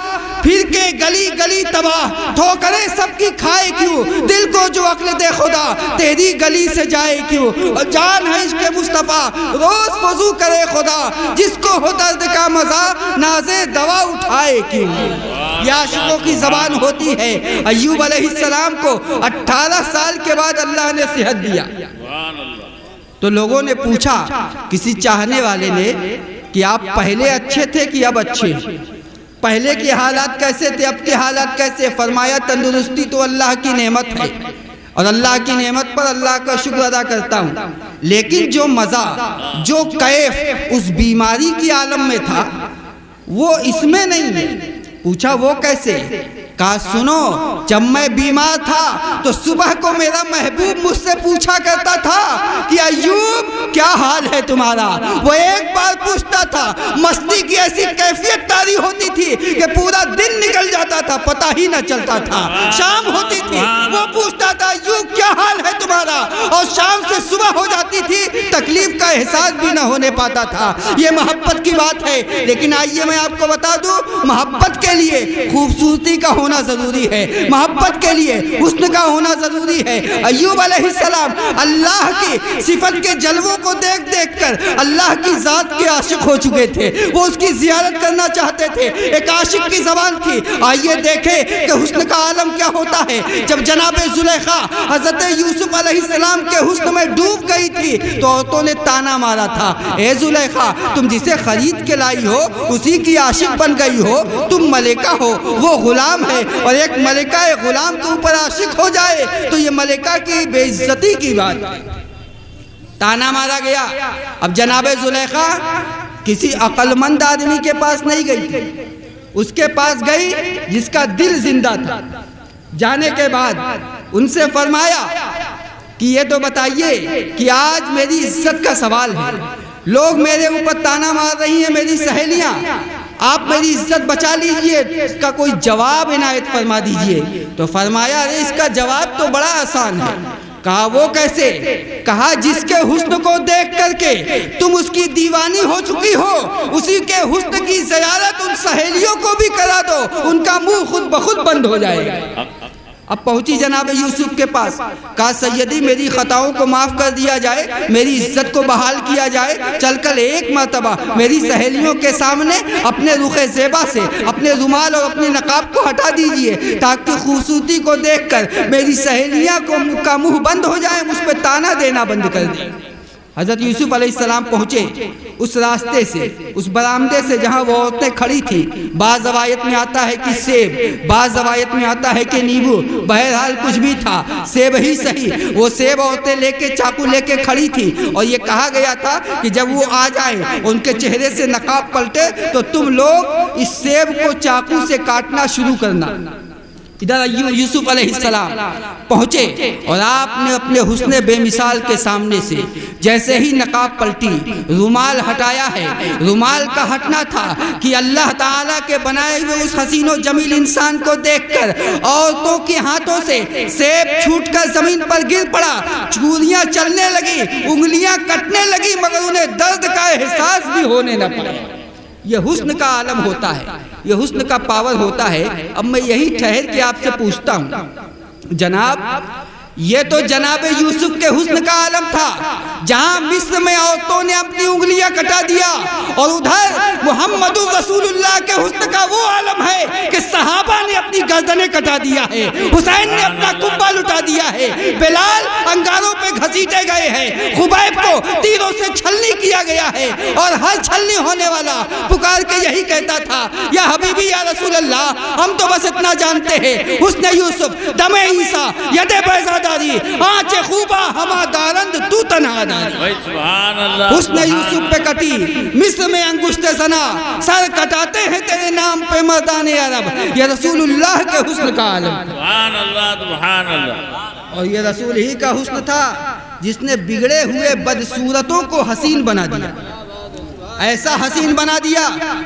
پھر کے گلی گلی تباہ، ٹھوکریں سب کی کھائے کیوں، دل کو جو عقل دے خدا تیری گلی سے جائے کیوں۔ جان ہے عشق مصطفیٰ روز وضو کرے خدا، جس کو ہو درد کا مزہ نازے دوا اٹھائے کیوں۔ یہ عاشقوں کی زبان ہوتی ہے۔ ایوب علیہ السلام کو 18 سال کے بعد اللہ نے صحت دیا تو لوگوں نے پوچھا کسی چاہنے والے نے کہ آپ پہلے اچھے تھے کہ اب اچھے؟ پہلے کے حالات کیسے تھے، اب کے حالات کیسے؟ فرمایا تندرستی تو اللہ کی نعمت ہے اور اللہ کی نعمت پر اللہ کا شکر ادا کرتا ہوں، لیکن جو مزہ جو کیف اس بیماری کی عالم میں تھا وہ اس میں نہیں ہے۔ پوچھا وہ کیسے؟ کہا سنو، جب میں بیمار تھا تو صبح کو میرا محبوب مجھ سے پوچھا کرتا تھا کہ ایوب کیا حال ہے تمہارا؟ وہ ایک بار پوچھتا تھا، مستی کی ایسی کیفیت طاری ہوتی تھی کہ پورا دن نکل جاتا تھا، پتہ ہی نہ چلتا تھا۔ شام ہوتی تھی وہ پوچھتا تھا ایوب کیا حال ہے تمہارا، اور شام سے صبح ہو جاتی تھی تکلیف کا احساس بھی نہ ہونے پاتا تھا۔ یہ محبت کی بات ہے، لیکن آئیے میں آپ کو بتا دوں محبت کے لیے خوبصورتی کا ہونا ضروری ہے، محبت کے لیے حسن کا ہونا ضروری ہے۔ ایوب علیہ السلام اللہ کی صفت کے جلووں کو دیکھ دیکھ کر اللہ کی ذات کے عاشق ہو چکے تھے، وہ اس کی زیارت کرنا چاہتے تھے۔ ایک عاشق کی زبان تھی۔ آئیے دیکھیں کہ حسن کا عالم کیا ہوتا ہے۔ جب جناب زلیخا حضرت یوسف علیہ السلام کے حسن میں ڈوب گئی تھی تو عورتوں نے تانا مارا تھا، اے زلیخا تم جسے خرید کے لائی ہو اسی کی عاشق بن گئی ہو، تم ملکہ ہو وہ غلام ہے، اور ایک ملکہ غلام کے اوپر عاشق ہو جائے تو یہ ملکہ کی بے عزتی کی بات ہے۔ تانا مارا گیا۔ اب جناب زلیخا کسی عقل مند آدمی کے پاس نہیں گئی تھی، اس کے پاس گئی جس کا دل زندہ تھا۔ جانے کے بعد ان سے فرمایا کہ یہ تو بتائیے کہ آج میری عزت کا سوال ہے، لوگ میرے اوپر تانا مار رہی ہیں، میری سہیلیاں آپ میری عزت بچا لیجئے، اس کا کوئی جواب عنایت فرما دیجئے۔ تو فرمایا ارے اس کا جواب تو بڑا آسان ہے۔ کہا وہ کیسے؟ کہا جس کے حسن کو دیکھ کر کے تم اس کی دیوانی ہو چکی ہو، اسی کے حسن کی زیارت ان سہیلیوں کو بھی کرا دو، ان کا منہ خود بخود بند ہو جائے گا۔ اب پہنچی جناب یوسف کے پاس، کہا سیدی میری خطاؤں کو معاف کر دیا جائے، میری عزت کو بحال کیا جائے، چل کر ایک مرتبہ میری سہیلیوں کے سامنے اپنے رخ زیبا سے اپنے رومال اور اپنے نقاب کو ہٹا دیجئے، تاکہ خوبصورتی کو دیکھ کر میری سہیلیاں کا منہ بند ہو جائے، مجھ پہ تانا دینا بند کر دیں۔ حضرت یوسف علیہ السلام پہنچے اس راستے سے، اس برآمدے سے جہاں وہ عورتیں کھڑی تھی۔ بعض روایت میں آتا ہے کہ سیب، بعض روایت میں آتا ہے کہ نیبو، بہرحال کچھ بھی تھا، سیب ہی صحیح۔ وہ سیب عورتیں لے کے چاقو لے کے کھڑی تھی، اور یہ کہا گیا تھا کہ جب وہ آ جائیں ان کے چہرے سے نقاب پلٹے تو تم لوگ اس سیب کو چاقو سے کاٹنا شروع کرنا۔ ادھر یوسف علیہ السلام پہنچے اور آپ نے اپنے حسن بے مثال کے سامنے سے جیسے ہی نقاب پلٹی، رومال ہٹایا ہے۔ رومال کا ہٹنا تھا کہ اللہ تعالیٰ کے بنائے ہوئے اس حسین و جمیل انسان کو دیکھ کر عورتوں کے ہاتھوں سے سیب چھوٹ کر زمین پر گر پڑا، چوریاں چلنے لگی، انگلیاں کٹنے لگی، مگر انہیں درد کا احساس بھی ہونے نہ پایا۔ یہ حسن کا عالم ہوتا ہے، یہ حسن کا پاور ہوتا ہے۔ اب میں یہی ٹھہر کے آپ سے پوچھتا ہوں جناب، یہ تو جناب یوسف کے حسن کا عالم تھا، جہاں مصر میں عورتوں نے اپنی انگلیاں کٹا دیا، اور ادھر محمد رسول اللہ کے حسن کا وہ عالم ہے کہ صحابہ نے اپنی گردنیں کٹا دیا ہے، حسین نے اپنا کبا لٹا دیا ہے، بلال انگاروں پہ گھسیٹے گئے ہیں، خبیب کو تیروں سے چھلنی کیا گیا ہے، اور ہر چھلنی ہونے والا پکار کے یہی کہتا تھا یا حبیبی یا رسول اللہ، ہم تو بس اتنا جانتے ہیں حسن یوسف دم عیسیٰ ید بیضا داری، آنچ خوبا ہما دارند تو تنہا داری۔ حسن یوسف پہ کٹی مصر میں انگشت زنا، سر کٹاتے ہیں تیرے نام پہ مردان عرب، یہ رسول اللہ کے حسن کا عالم۔ سبحان اللہ سبحان اللہ۔ اور یہ رسول ہی کا حسن تھا جس نے بگڑے ہوئے بدصورتوں کو حسین بنا دیا، ایسا حسین بنا دیا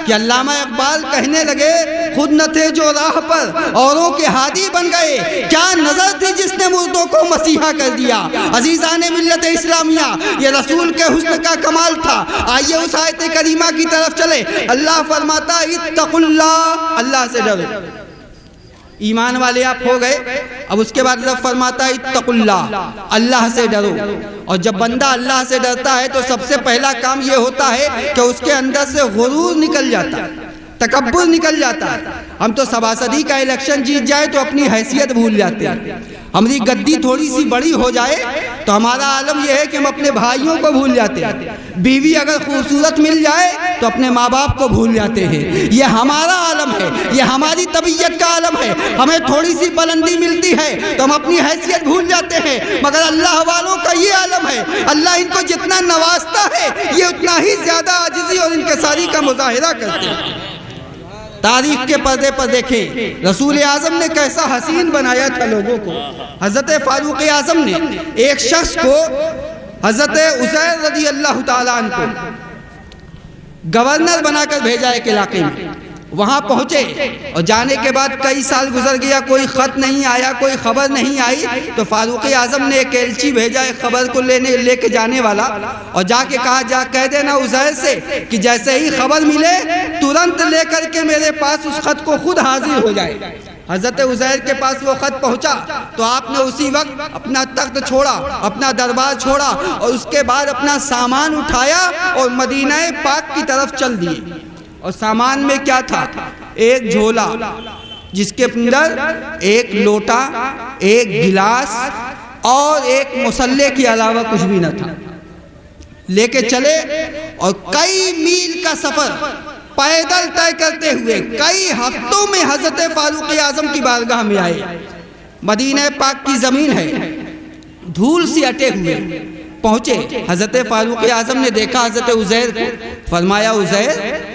کہ علامہ اقبال کہنے لگے خود نہ تھے جو راہ پر اوروں کے ہادی بن گئے، کیا نظر تھی جس نے مردوں کو مسیحا کر دیا۔ عزیزان ملت اسلامیہ، یہ رسول کے حسن کا کمال تھا۔ آئیے اس آیت کریمہ کی طرف چلے۔ اللہ فرماتا اتقوا اللہ، اللہ سے ڈرو۔ ایمان والے آپ ہو گئے، اب اس کے بعد رب فرماتا ہے اتقوا اللہ، اللہ سے ڈرو۔ اور جب بندہ اللہ سے ڈرتا ہے تو سب سے پہلا کام یہ ہوتا ہے کہ اس کے اندر سے غرور نکل جاتا ہے، تکبر نکل جاتا ہے۔ ہم تو سباسدی کا الیکشن جیت جائے تو اپنی حیثیت بھول جاتے ہیں، ہماری گدی تھوڑی سی بڑی ہو جائے تو ہمارا عالم یہ ہے کہ ہم اپنے بھائیوں کو بھول جاتے ہیں، بیوی اگر خوبصورت مل جائے تو اپنے ماں باپ کو بھول جاتے ہیں۔ یہ ہمارا عالم ہے، یہ ہماری طبیعت کا عالم ہے۔ ہمیں تھوڑی سی بلندی ملتی ہے تو ہم اپنی حیثیت بھول جاتے ہیں، مگر اللہ والوں کا یہ عالم ہے، اللہ ان کو جتنا نوازتا ہے یہ اتنا ہی زیادہ عاجزی اور انکساری کا مظاہرہ کرتے ہیں۔ تاریخ کے پردے پر دیکھیں رسول اعظم نے کیسا حسین بنایا تھا لوگوں کو۔ حضرت فاروق اعظم نے ایک شخص کو، حضرت عزیر رضی اللہ تعالیٰ عنہ کو گورنر بنا کر بھیجا ایک علاقے میں۔ وہاں پہنچے اور جانے کے بعد کئی سال گزر گیا، کوئی خط نہیں آیا، کوئی خبر نہیں آئی، تو فاروق اعظم نے ایک ایلچی بھیجا ایک خبر کو لے کے جانے والا، اور جا کے کہا جا کہہ دینا عزیر سے کہ جیسے ہی خبر ملے ترنت لے کر کے میرے پاس اس خط کو خود حاضر ہو جائے۔ حضرت عزیر کے پاس وہ خط پہنچا تو آپ نے اسی وقت اپنا تخت چھوڑا، اپنا دربار چھوڑا، اور اس کے بعد اپنا سامان اٹھایا اور مدینہ پاک کی طرف چل دیے۔ اور سامان میں کیا تھا؟ ایک جھولا جس کے اندر ایک لوٹا، ایک گلاس اور ایک مصلے کے علاوہ کچھ بھی نہ تھا۔ لے کے چلے اور کئی میل کا سفر پیدل طے کرتے ہوئے کئی ہفتوں میں حضرت فاروق اعظم کی بارگاہ میں آئے۔ مدینہ پاک کی زمین ہے، دھول سی اٹے ہوئے پہنچے۔ حضرت فاروق اعظم نے دیکھا حضرت عزیر کو، فرمایا عزیر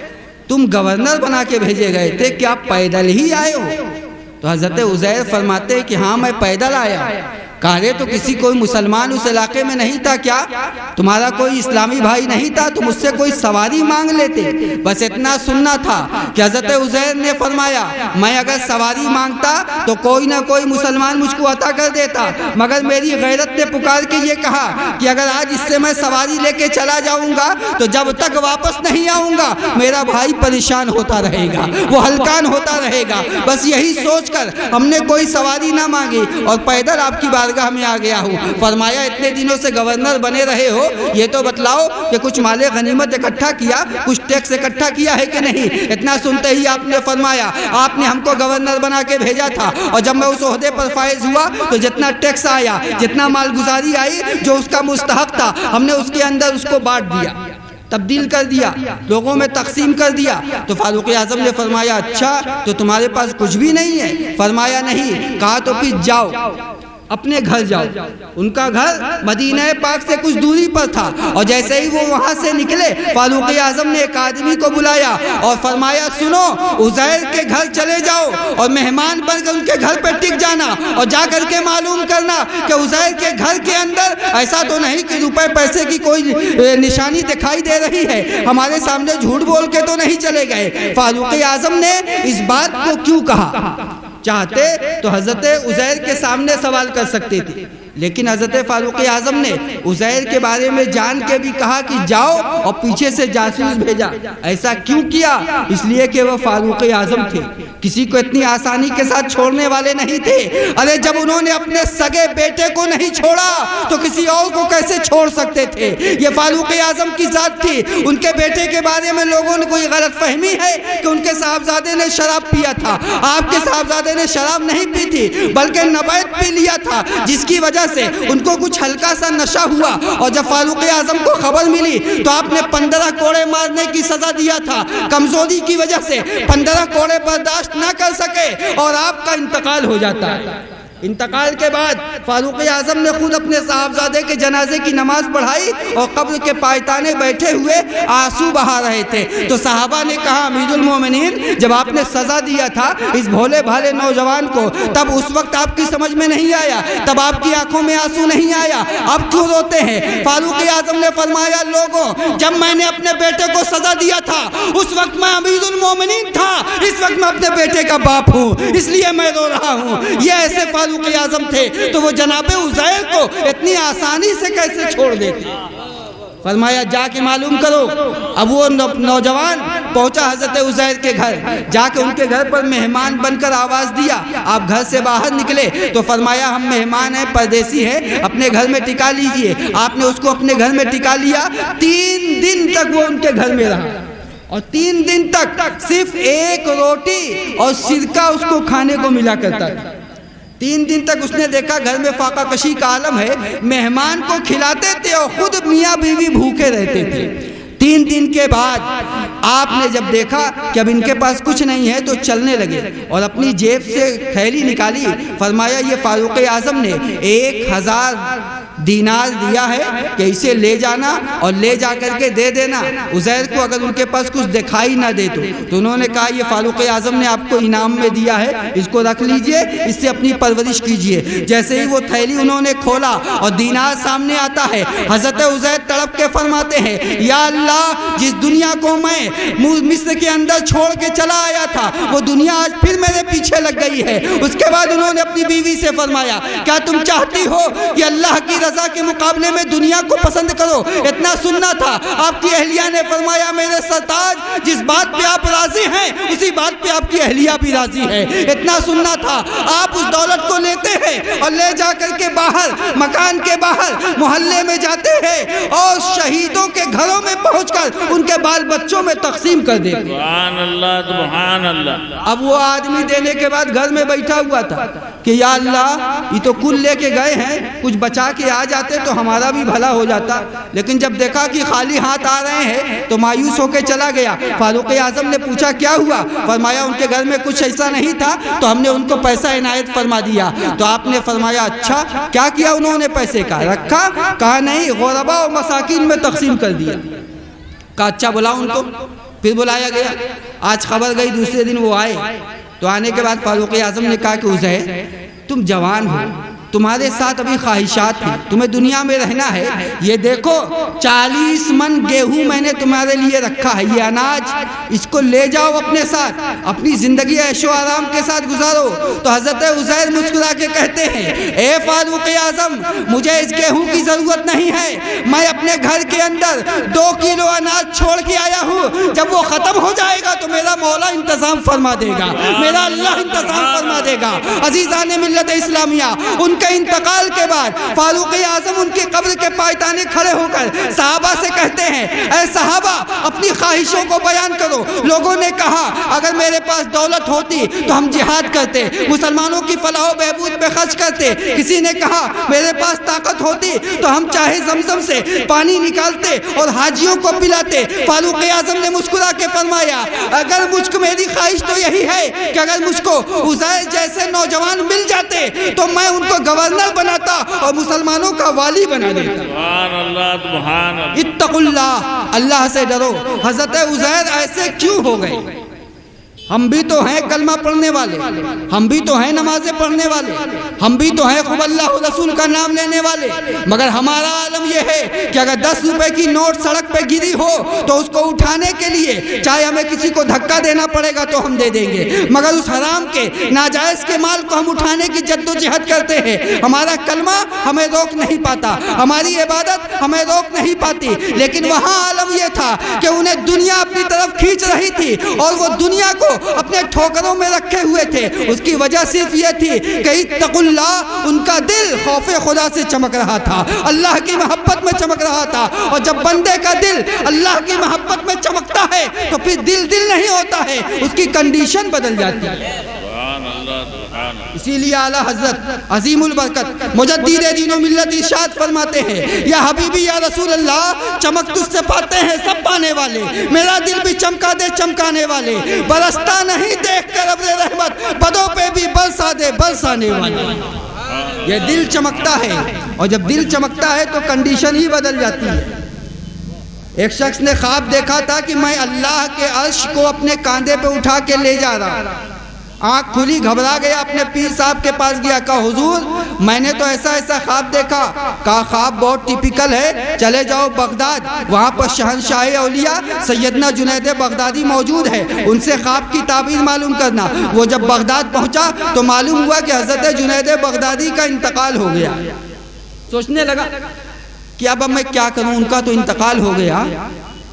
تم گورنر بنا کے بھیجے گئے تھے، کیا پیدل ہی آئے ہو؟ تو حضرت عزیر فرماتے کہ ہاں میں پیدل آیا۔ کہا رے تو کسی کوئی مسلمان اس علاقے میں نہیں تھا کیا؟ تمہارا کوئی اسلامی بھائی نہیں تھا؟ تم اس سے کوئی سواری مانگ لیتے۔ بس اتنا سننا تھا کہ حضرت عزیر نے فرمایا میں اگر سواری مانگتا تو کوئی نہ کوئی مسلمان مجھ کو عطا کر دیتا، مگر میری غیرت نے پکار کے یہ کہا کہ اگر آج اس سے میں سواری لے کے چلا جاؤں گا تو جب تک واپس نہیں آؤں گا میرا بھائی پریشان ہوتا رہے گا، وہ ہلکان ہوتا رہے گا۔ بس یہی سوچ کر ہم نے کوئی سواری نہ مانگی اور پیدل آپ کی بارگاہ میں آ گیا ہوں۔ فرمایا اتنے دنوں سے گورنر بنے رہے ہو، یہ تو بتلاؤ کہ کچھ مال غنیمت اکٹھا کیا، کچھ ٹیکس اکٹھا کیا ہے کہ نہیں؟ اتنا سنتے ہی آپ نے فرمایا آپ نے ہم کو گورنر بنا کے بھیجا تھا اور جب میں اس عہدے پر فائز ہوا تو جتنا ٹیکس آیا، جتنا مال گزاری آئی جو اس کا مستحق تھا، ہم نے اس کے اندر اس کو بانٹ دیا، تبدیل کر دیا، لوگوں میں تقسیم کر دیا۔ تو فاروق اعظم نے فرمایا اچھا تو تمہارے پاس کچھ بھی نہیں ہے؟ فرمایا نہیں۔ کہا تو پھر جاؤ اپنے گھر جاؤ۔ ان کا گھر مدینہ پاک سے کچھ دوری پر تھا اور جیسے ہی وہ وہاں سے نکلے فاروق اعظم نے ایک آدمی کو بلایا اور فرمایا سنو، عزیر کے گھر چلے جاؤ اور مہمان بن کر ان کے گھر پہ ٹک جانا اور جا کر کے معلوم کرنا کہ عزیر کے گھر کے اندر ایسا تو نہیں کہ روپے پیسے کی کوئی نشانی دکھائی دے رہی ہے، ہمارے سامنے جھوٹ بول کے تو نہیں چلے گئے۔ فاروق اعظم نے اس بات کو کیوں کہا؟ چاہتے تو حضرت عزیر کے سامنے سوال کر سکتے تھے، لیکن حضرت فاروق اعظم نے عزیر کے بارے میں جان کے بھی کہا کہ جاؤ اور پیچھے سے جاسوس بھیجا۔ ایسا کیوں کیا؟ اس لیے کہ وہ فاروق اعظم تھے، کسی کو اتنی آسانی کے ساتھ چھوڑنے والے نہیں تھے۔ ارے جب انہوں نے اپنے سگے بیٹے کو نہیں چھوڑا تو کسی اور کو کیسے چھوڑ سکتے تھے؟ یہ فاروق اعظم کی ذات تھی۔ ان کے بیٹے کے بارے میں لوگوں نے کوئی غلط فہمی ہے کہ ان کے صاحبزادے نے شراب پیا تھا۔ آپ کے صاحبزادے نے شراب نہیں پی تھی بلکہ نبیت پی لیا تھا، جس کی وجہ سے ان کو کچھ ہلکا سا نشہ ہوا اور جب فاروق اعظم کو خبر ملی تو آپ نے 15 کوڑے مارنے کی سزا دیا تھا۔ کمزوری کی وجہ سے 15 کوڑے برداشت نہ کر سکے اور آپ کا انتقال ہو جاتا ہے۔ انتقال کے بعد فاروق اعظم نے خود اپنے صاحبزادے کے جنازے کی نماز پڑھائی اور قبر کے پائتانے بیٹھے ہوئے آنسو بہا رہے تھے۔ تو صحابہ نے کہا امیر المومنین جب آپ نے سزا دیا تھا اس بھولے بھالے نوجوان کو تب اس وقت آپ کی سمجھ میں نہیں آیا، تب آپ کی آنکھوں میں آنسو نہیں آیا، اب کیوں روتے ہیں؟ فاروق اعظم نے فرمایا لوگوں جب میں نے اپنے بیٹے کو سزا دیا تھا اس وقت میں امیر المومنین تھا، اس وقت میں اپنے بیٹے کا باپ ہوں، اس لیے میں رو رہا ہوں۔ یہ ایسے فاروق اعظم تھے تو وہ جناب عزیر کو اتنی آسانی سے کیسے چھوڑ دیتے؟ فرمایا جا کے معلوم کرو۔ اب وہ نوجوان پہنچا حضرت عزیر کے گھر، جا کے ان کے گھر پر مہمان بن کر آواز دیا۔ آپ گھر سے باہر نکلے تو فرمایا ہم مہمان ہیں، پردیسی ہیں، اپنے گھر میں ٹکا لیجئے۔ آپ نے اس کو اپنے گھر میں ٹکا لیا۔ 3 دن تک وہ ان کے گھر میں رہا اور 3 دن تک صرف ایک روٹی اور سرکہ اس کو کھانے کو ملا کرتا تھا۔ 3 دن تک اس نے دیکھا گھر میں فاقہ کشی کا عالم ہے، مہمان کو کھلاتے تھے اور خود میاں بیوی بھوکے رہتے تھے۔ 3 دن کے بعد آپ نے جب دیکھا کہ اب ان کے پاس کچھ نہیں ہے تو چلنے لگے اور اپنی جیب سے تھیلی نکالی۔ فرمایا یہ فاروق اعظم نے 1000 دینار دیا ہے کہ اسے لے جانا اور لے جا کر کے دے دینا عزیر کو اگر ان کے پاس کچھ دکھائی نہ دے تو انہوں نے کہا یہ فاروق اعظم نے آپ کو انعام میں دیا ہے، اس کو رکھ لیجئے، اس سے اپنی پرورش کیجئے۔ جیسے ہی وہ تھیلی انہوں نے کھولا اور دینار سامنے آتا ہے، حضرت عزیر تڑپ کے فرماتے ہیں یا اللہ جس دنیا کو میں مصر کے اندر چھوڑ کے چلا آیا تھا وہ دنیا آج پھر میرے پیچھے لگ گئی ہے۔ اس کے بعد انہوں نے اپنی بیوی سے فرمایا کیا تم چاہتی ہو کہ اللہ کی رضا کے مقابلے میں دنیا کو پسند کرو؟ اتنا سننا تھا۔ آپ کی اہلیہ نے فرمایا میرے سرتاج جس بات پہ آپ راضی ہیں اسی بات پہ آپ کی اہلیہ بھی راضی ہے۔ اتنا سننا تھا۔ آپ اس دولت کو لیتے ہیں اور لے جا کر کے باہر مکان کے باہر محلے میں جاتے ہیں اور شہیدوں کے گھروں میں پہنچ کر ان کے بال بچوں میں تقسیم کر دیتے۔ سبحان اللہ سبحان اللہ۔ اب وہ آدمی دینے کے بعد گھر میں بیٹھا ہوا تھا کہ یا اللہ یہ تو کل لے کے گئے ہیں، کچھ بچا کے آ جاتے تو ہمارا بھی بھلا ہو جاتا، لیکن جب دیکھا کہ خالی ہاتھ آ رہے ہیں تو مایوس ہو کے چلا گیا۔ فاروق اعظم نے پوچھا کیا ہوا؟ فرمایا ان کے گھر میں کچھ ایسا نہیں تھا تو ہم نے ان کو پیسہ عنایت فرما دیا۔ تو آپ نے فرمایا اچھا کیا کیا انہوں نے پیسے کا؟ رکھا؟ کہا نہیں، غربا و مساکین میں تقسیم کر دیا۔ کہا اچھا بلاؤ ان کو۔ پھر بلایا گیا، آج خبر گئی، دوسرے دن وہ آئے۔ تو آنے کے بعد فاروق اعظم نے کہا کہ عزیر تم جوان ہو، تمہارے ساتھ ابھی خواہشات ہیں، تمہیں دنیا میں رہنا ہے، یہ دیکھو 40 من گیہوں میں نے تمہارے لیے رکھا ہے، یہ اناج اس کو لے جاؤ اپنے ساتھ، اپنی زندگی عیش و آرام کے ساتھ گزارو۔ تو حضرت عزیر مسکرا کے کہتے ہیں اے فاروق اعظم مجھے اس گیہوں کی ضرورت نہیں ہے، میں اپنے گھر کے اندر 2 کلو اناج چھوڑ کے آیا ہوں، جب وہ ختم ہو جائے گا تو میرا مولا انتظام فرما دے گا، میرا اللہ انتظام فرما دے گا۔ عزیزان ملت اسلامیہ، ان کے انتقال کے بعد فاروق اعظم ان کی قبر کے پائتانے کھڑے ہو کر صحابہ سے کہتے ہیں اے صحابہ اپنی خواہشوں کو بیان کرو۔ لوگوں نے کہا اگر میرے پاس دولت ہوتی تو ہم جہاد کرتے، مسلمانوں کی فلاح و بہبود پہ خرچ کرتے۔ کسی نے کہا میرے پاس طاقت ہوتی تو ہم چاہے زمزم سے پانی نکالتے اور حاجیوں کو پلاتے۔ فاروق اعظم نے مسکرا کے فرمایا اگر مجھ کو میری خواہش تو یہی ہے کہ اگر مجھ کو عزیر جیسے نوجوان مل جاتے تو میں ان کو گورنر بناتا اور مسلمانوں کا والی بنا دیتا۔ سبحان اللہ سبحان اللہ۔ اتقوا اللہ، اللہ سے ڈرو۔ حضرت عزیر ایسے کیوں ہو گئے؟ ہم بھی تو ہیں کلمہ پڑھنے والے، ہم بھی تو ہیں نمازیں پڑھنے والے، ہم بھی تو ہیں خوب اللہ و رسول کا نام لینے والے، مگر ہمارا عالم یہ ہے کہ اگر 10 روپے کی نوٹ سڑک پہ گری ہو تو اس کو اٹھانے کے لیے چاہے ہمیں کسی کو دھکا دینا پڑے گا تو ہم دے دیں گے، مگر اس حرام کے ناجائز کے مال کو ہم اٹھانے کی جد و جہد کرتے ہیں۔ ہمارا کلمہ ہمیں روک نہیں پاتا، ہماری عبادت ہمیں روک نہیں پاتی، لیکن وہاں عالم یہ تھا کہ انہیں دنیا اپنی طرف کھینچ رہی تھی اور وہ دنیا کو اپنے ٹھوکروں میں رکھے ہوئے تھے۔ اس کی وجہ صرف یہ تھی کہ اتقوا اللہ، ان کا دل خوف خدا سے چمک رہا تھا، اللہ کی محبت میں چمک رہا تھا، اور جب بندے کا دل اللہ کی محبت میں چمکتا ہے تو پھر دل نہیں ہوتا ہے، اس کی کنڈیشن بدل جاتی ہے۔ اسی لیے اعلیٰ حضرت عظیم البرکت مجدد دین و ملت ارشاد فرماتے ہیں یا حبیبی یا رسول اللہ چمک تجھ سے پاتے ہیں سب پانے والے، میرا دل بھی چمکا دے چمکانے والے، برستا نہیں دیکھ کر ابر رحمت، بدوں پہ بھی برسا دے برسانے والے۔ یہ دل چمکتا ہے، اور جب دل چمکتا ہے تو کنڈیشن ہی بدل جاتی ہے۔ ایک شخص نے خواب دیکھا تھا کہ میں اللہ کے عرش کو اپنے کاندھے پہ اٹھا کے لے جا رہا، آنکھ کھلی، گھبرا گیا، اپنے پیر صاحب کے پاس گیا، کہا حضور میں نے تو ایسا خواب دیکھا۔ کہا خواب بہت ٹیپیکل ہے، چلے جاؤ بغداد، وہاں پر شہنشاہ اولیاء سیدنا جنید بغدادی موجود ہے، ان سے خواب کی تعبیر معلوم کرنا۔ وہ جب بغداد پہنچا تو معلوم ہوا کہ حضرت جنید بغدادی کا انتقال ہو گیا۔ سوچنے لگا کہ اب میں کیا کروں، ان کا تو انتقال ہو گیا،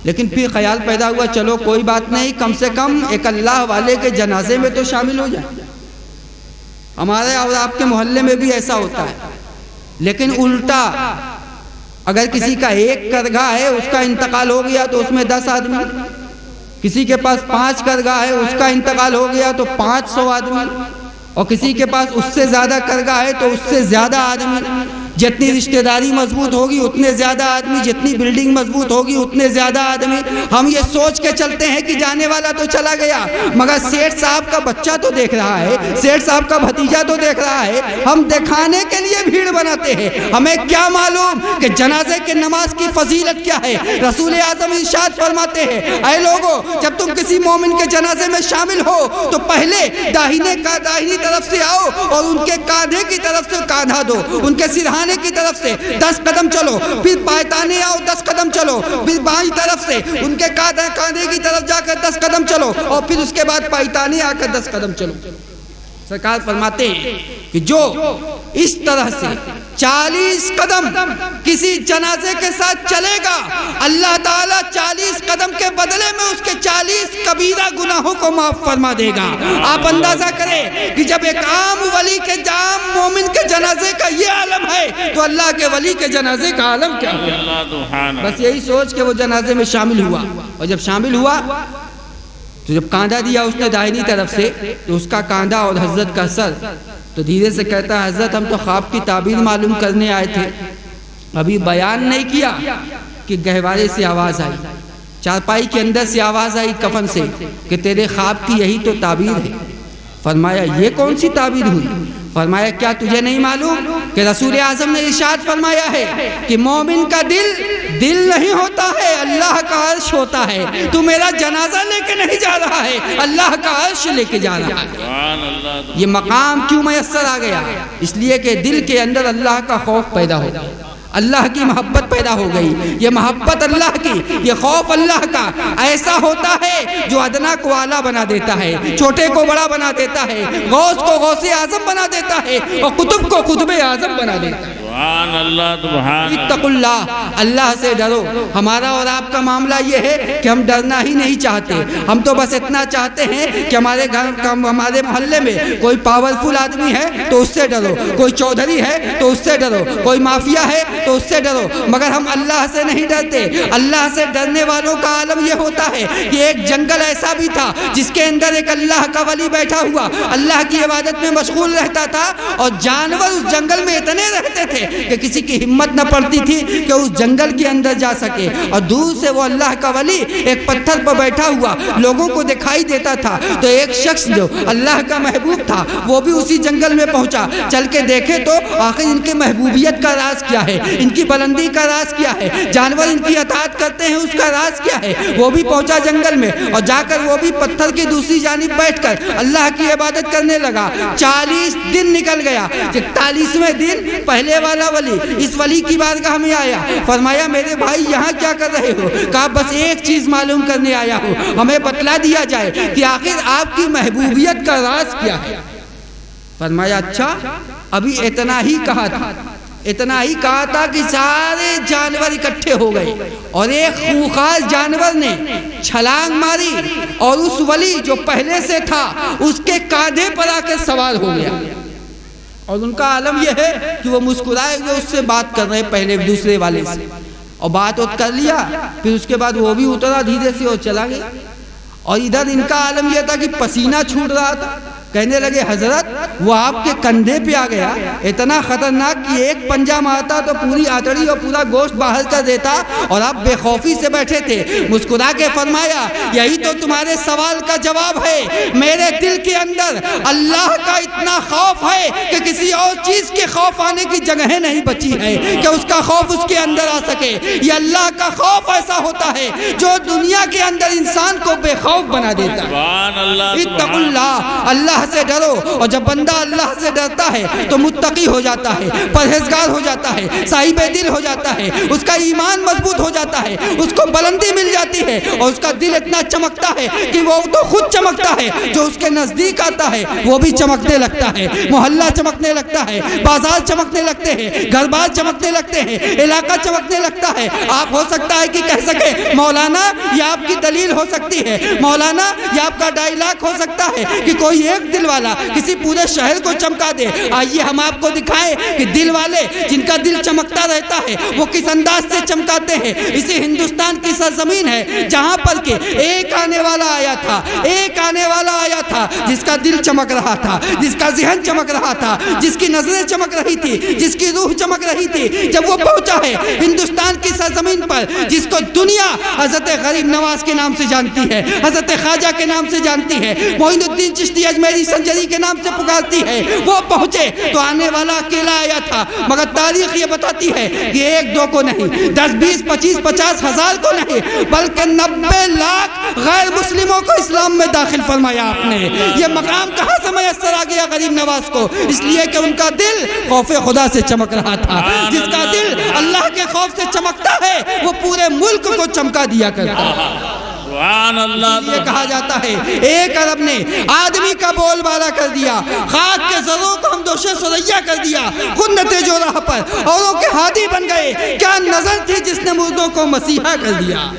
لیکن پھر خیال پیدا ہوا چلو کوئی بات نہیں، کم سے کم ایک اللہ والے کے جنازے میں تو شامل ہو جائیں۔ ہمارے اور آپ کے محلے میں بھی ایسا ہوتا ہے، لیکن الٹا اگر کسی کا ایک کرگاہ ہے اس کا انتقال ہو گیا تو اس میں 10 آدمی، کسی کے پاس 5 کرگاہ ہے اس کا انتقال ہو گیا تو 500 آدمی، اور کسی کے پاس اس سے زیادہ کرگاہ ہے تو اس سے زیادہ آدمی۔ جتنی رشتہ داری مضبوط ہوگی اتنے زیادہ آدمی، جتنی بلڈنگ مضبوط ہوگی اتنے زیادہ آدمی۔ ہم یہ سوچ کے چلتے ہیں کہ جانے والا تو چلا گیا، مگر سیٹھ صاحب کا بچہ تو دیکھ رہا ہے، سیٹھ صاحب کا بھتیجا تو دیکھ رہا ہے۔ ہم دکھانے کے لیے بھیڑ بناتے ہیں، ہمیں کیا معلوم کہ جنازے کے نماز کی فضیلت کیا ہے۔ رسول اعظم ارشاد فرماتے ہیں اے لوگو جب تم کسی مومن کے جنازے میں شامل ہو تو پہلے داہنی طرف سے آؤ اور ان کے کاندھے کی طرف سے کاندھا دو، ان کے سرہانے کی طرف سے 10 قدم چلو، پھر پائتانے آؤ 10 قدم چلو، پھر بائیں طرف سے ان کے کاندھے کی طرف جا کر 10 قدم چلو، اور پھر اس کے بعد پائتانے آ کر 10 قدم چلو۔ سرکار فرماتے ہیں کہ جو اس طرح سے 40 قدم کسی جنازے کے ساتھ چلے گا اللہ تعالیٰ 40 قدم کے بدلے میں اس کے 40 کبیرہ گناہوں کو معاف فرما دے گا۔ آپ اندازہ کریں کہ جب ایک عام ولی کے عام مومن کے جنازے کا یہ عالم ہے تو اللہ کے ولی کے جنازے کا عالم کیا ہوگا۔ بس یہی سوچ کے وہ جنازے میں شامل ہوا، اور جب شامل ہوا تو جب کاندھا دیا اس نے داہنی طرف سے تو اس کا کاندھا اور حضرت کا سر، تو دھیرے سے کہتا ہے حضرت ہم تو خواب کی تعبیر معلوم کرنے آئے تھے، ابھی بیان نہیں کیا کہ گہوارے سے آواز آئی، چارپائی کے اندر سے آواز آئی کفن سے کہ تیرے خواب کی یہی تو تعبیر ہے۔ فرمایا یہ کون سی تعبیر ہوئی؟ فرمایا کیا تجھے نہیں معلوم کہ رسول اعظم نے ارشاد فرمایا ہے کہ مومن کا دل نہیں ہوتا ہے، اللہ کا عرش ہوتا ہے۔ تو میرا جنازہ لے کے نہیں جا رہا ہے، اللہ کا عرش لے کے جا رہا ہے۔ یہ مقام کیوں میسر آ گیا؟ اس لیے کہ دل کے اندر اللہ کا خوف پیدا ہو گیا، اللہ کی محبت پیدا ہو گئی۔ یہ محبت اللہ کی، یہ خوف اللہ کا ایسا ہوتا ہے جو ادنا کو اعلیٰ بنا دیتا ہے، چھوٹے کو بڑا بنا دیتا ہے، غوث کو غوث اعظم بنا دیتا ہے اور قطب کو قطب اعظم بنا دیتا ہے۔ سبحان اللہ سبحان اتقوا اللہ، اللہ سے ڈرو۔ ہمارا اور آپ کا معاملہ یہ ہے کہ ہم ڈرنا ہی نہیں چاہتے، ہم تو بس اتنا چاہتے ہیں کہ ہمارے گھر ہمارے محلے میں کوئی پاورفل آدمی ہے تو اس سے ڈرو، کوئی چودھری ہے تو اس سے ڈرو، کوئی مافیا ہے تو اس سے ڈرو، مگر ہم اللہ سے نہیں ڈرتے۔ اللہ سے ڈرنے والوں کا عالم یہ ہوتا ہے کہ ایک جنگل ایسا بھی تھا جس کے اندر ایک اللہ کا ولی بیٹھا ہوا اللہ کی عبادت میں مشغول رہتا تھا، اور جانور اس جنگل میں اتنے رہتے تھے کہ کسی کی ہمت نہ پڑتی تھی کہ اس جنگل کے اندر جا سکے، اور دور سے وہ اللہ کا ولی ایک پتھر پر بیٹھا ہوا لوگوں کو دکھائی دیتا تھا۔ تو ایک شخص جو اللہ کا محبوب تھا وہ بھی اسی جنگل میں پہنچا، چل کے دیکھے تو آخر ان کے محبوبیت کا راز کیا ہے، ان کی بلندی کا راز کیا ہے، جانور ان کی اطاعت کرتے ہیں اس کا راز کیا ہے۔ وہ بھی پہنچا جنگل میں اور جا کر وہ بھی پتھر کی دوسری جانب بیٹھ کر اللہ کی عبادت کرنے لگا۔ 40 دن نکل گیا، 41ویں دن پہلے والا ولی اس ولی کی بارگاہ میں آیا، فرمایا میرے بھائی یہاں کیا کر رہے ہو؟ کہا بس ایک چیز معلوم کرنے آیا ہوں، ہمیں بتلا دیا جائے کہ آخر آپ کی محبوبیت کا راز کیا ہے۔ فرمایا اچھا، ابھی اتنا ہی کہا تھا کہ سارے جانور اکٹھے ہو گئے اور ایک خوخار جانور نے چھلانگ ماری اور اس ولی جو پہلے سے تھا اس کے کاندھے پر آ کے سوار ہو گیا، اور ان کا عالم یہ ہے کہ وہ مسکرائے ہوئے اس سے بات کر رہے پہلے دوسرے والے سے، اور بات کر لیا، پھر اس کے بعد وہ بھی اترا دھیرے سے اور چلا گیا۔ اور ادھر ان کا عالم یہ تھا کہ پسینہ چھوٹ رہا تھا، کہنے لگے حضرت وہ آپ کے کندھے پہ آ گیا، اتنا خطرناک کہ ایک پنجہ مارتا تو پوری آتڑی اور پورا گوشت باہر کر دیتا، اور آپ بے خوفی سے بیٹھے تھے۔ مسکرا کے فرمایا یہی تو تمہارے سوال کا جواب ہے، میرے دل کے اندر اللہ کا اتنا خوف ہے کہ کسی اور چیز کے خوف آنے کی جگہیں نہیں بچی ہے کہ اس کا خوف اس کے اندر آ سکے۔ یہ اللہ کا خوف ایسا ہوتا ہے جو دنیا کے اندر انسان کو بے خوف بنا دیتا ہے۔ سبحان اللہ اتقوا اللہ، اللہ سے ڈرو، اور جب بندہ اللہ سے ڈرتا ہے تو متقی ہو جاتا ہے، پرہیزگار ہو جاتا ہے، صاحب دل ہو جاتا ہے، اس کا ایمان مضبوط ہو جاتا ہے، اس کو بلندی مل جاتی ہے، اور اس کا دل اتنا چمکتا ہے کہ وہ تو خود چمکتا ہے، جو اس کے نزدیک آتا ہے وہ بھی چمکنے لگتا ہے، محلہ چمکنے لگتا ہے، بازار چمکنے لگتے ہیں، گھر بار چمکنے لگتے ہیں، علاقہ چمکنے لگتا ہے۔ آپ ہو سکتا ہے کہ کہہ سکے مولانا یہ آپ کی دلیل ہو سکتی ہے، مولانا یہ آپ کا ڈائلاگ ہو سکتا ہے کہ کوئی ایک دل والا کسی پورے شہر کو چمکا دے۔ آئیے ہم آپ کو دکھائیں کہ دل والے جن کا دل چمکتا رہتا ہے وہ کس انداز سے چمکاتے ہیں۔ اسی ہندوستان کی سرزمین ہے جہاں پر کہ ایک آنے والا آیا تھا جس کا دل چمک رہا تھا، جس کا ذہن چمک رہا تھا، جس کی نظریں چمک رہی تھی، جس کی روح چمک رہی تھی۔ جب وہ پہنچا ہے ہندوستان کی سرزمین پر جس کو دنیا حضرت غریب نواز کے نام سے جانتی ہے، حضرت خواجہ کے نام سے جانتی ہے، معین الدین چشتی اجمیری سنجری کے نام سے پکارتی ہے، وہ پہنچے تو آنے والا اکیلا آیا تھا، مگر تاریخ یہ بتاتی ہے کہ 1-2 کو نہیں، 10, 20, 25, 50 ہزار کو نہیں بلکہ 90 لاکھ غیر مسلموں کو اسلام میں داخل فرمایا آپ نے۔ یہ مقام کہاں سے میسر آ گیا غریب نواز کو؟ اس لیے کہ ان کا دل خوف خدا سے چمک رہا تھا۔ جس کا دل اللہ کے خوف سے چمکتا ہے وہ پورے ملک کو چمکا دیا کرتا ہے۔ سبحان اللہ، یہ کہا جاتا ہے ایک عرب نے آدمی کا بول بالا کر دیا، خاک کے ذروں کو ہم دوشے سریا کر دیا، خود نتے جو راہ پر اوروں کے ہادی بن گئے، کیا نظر تھی جس نے مردوں کو مسیحا کر دیا۔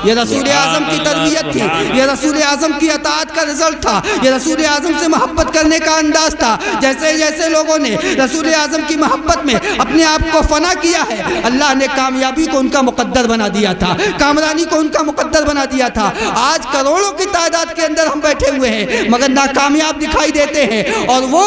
یہ رسول اعظم کی تربیت تھی، یہ رسول اعظم کی اطاعت کا رزلٹ تھا، یہ رسول اعظم سے محبت کرنے کا انداز تھا۔ جیسے جیسے لوگوں نے رسول اعظم کی محبت میں اپنے آپ کو فنا کیا ہے، اللہ نے کامیابی کو ان کا مقدر بنا دیا تھا، کامرانی کو ان کا مقدر بنا دیا تھا۔ آج کروڑوں کی تعداد کے اندر ہم بیٹھے ہوئے ہیں مگر ناکامیاب دکھائی دیتے ہیں، اور وہ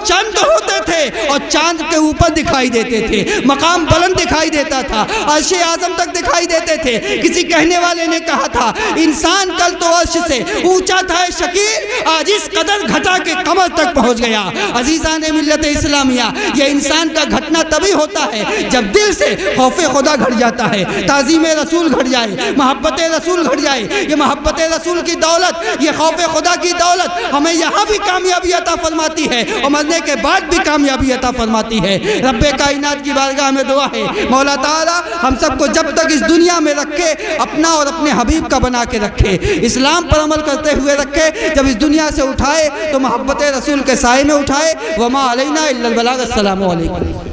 چند ہوتے تھے اور چاند کے اوپر دکھائی دیتے تھے، مقام بلند دکھائی دیتا تھا، عرش اعظم تک دکھائی دیتے تھے۔ کسی کہنے والے والے نے کہا تھا انسان کل تو عرش سے اونچا تھا شکیل، آج اس قدر گھٹا کے کمر تک پہنچ گیا۔ عزیزان ملت اسلامیہ، یہ انسان کا گھٹنا تبھی ہوتا ہے جب دل سے خوف خدا گھٹ جاتا ہے، تعظیم رسول گھٹ جائے، محبت رسول گھٹ جائے۔ یہ محبت رسول کی دولت، یہ خوف خدا کی دولت ہمیں یہاں بھی کامیابی عطا فرماتی ہے اور مرنے کے بعد بھی کامیابی عطا فرماتی ہے۔ رب کائنات کی بارگاہ میں دعا ہے مولا تعالی ہم سب کو جب تک اس دنیا میں رکھے اپنا اور اپنے حبیب کا بنا کے رکھے، اسلام پر عمل کرتے ہوئے رکھے، جب اس دنیا سے اٹھائے تو محبت رسول کے سائے میں اٹھائے۔ وما علینا الا البلاغ۔ السلام علیکم۔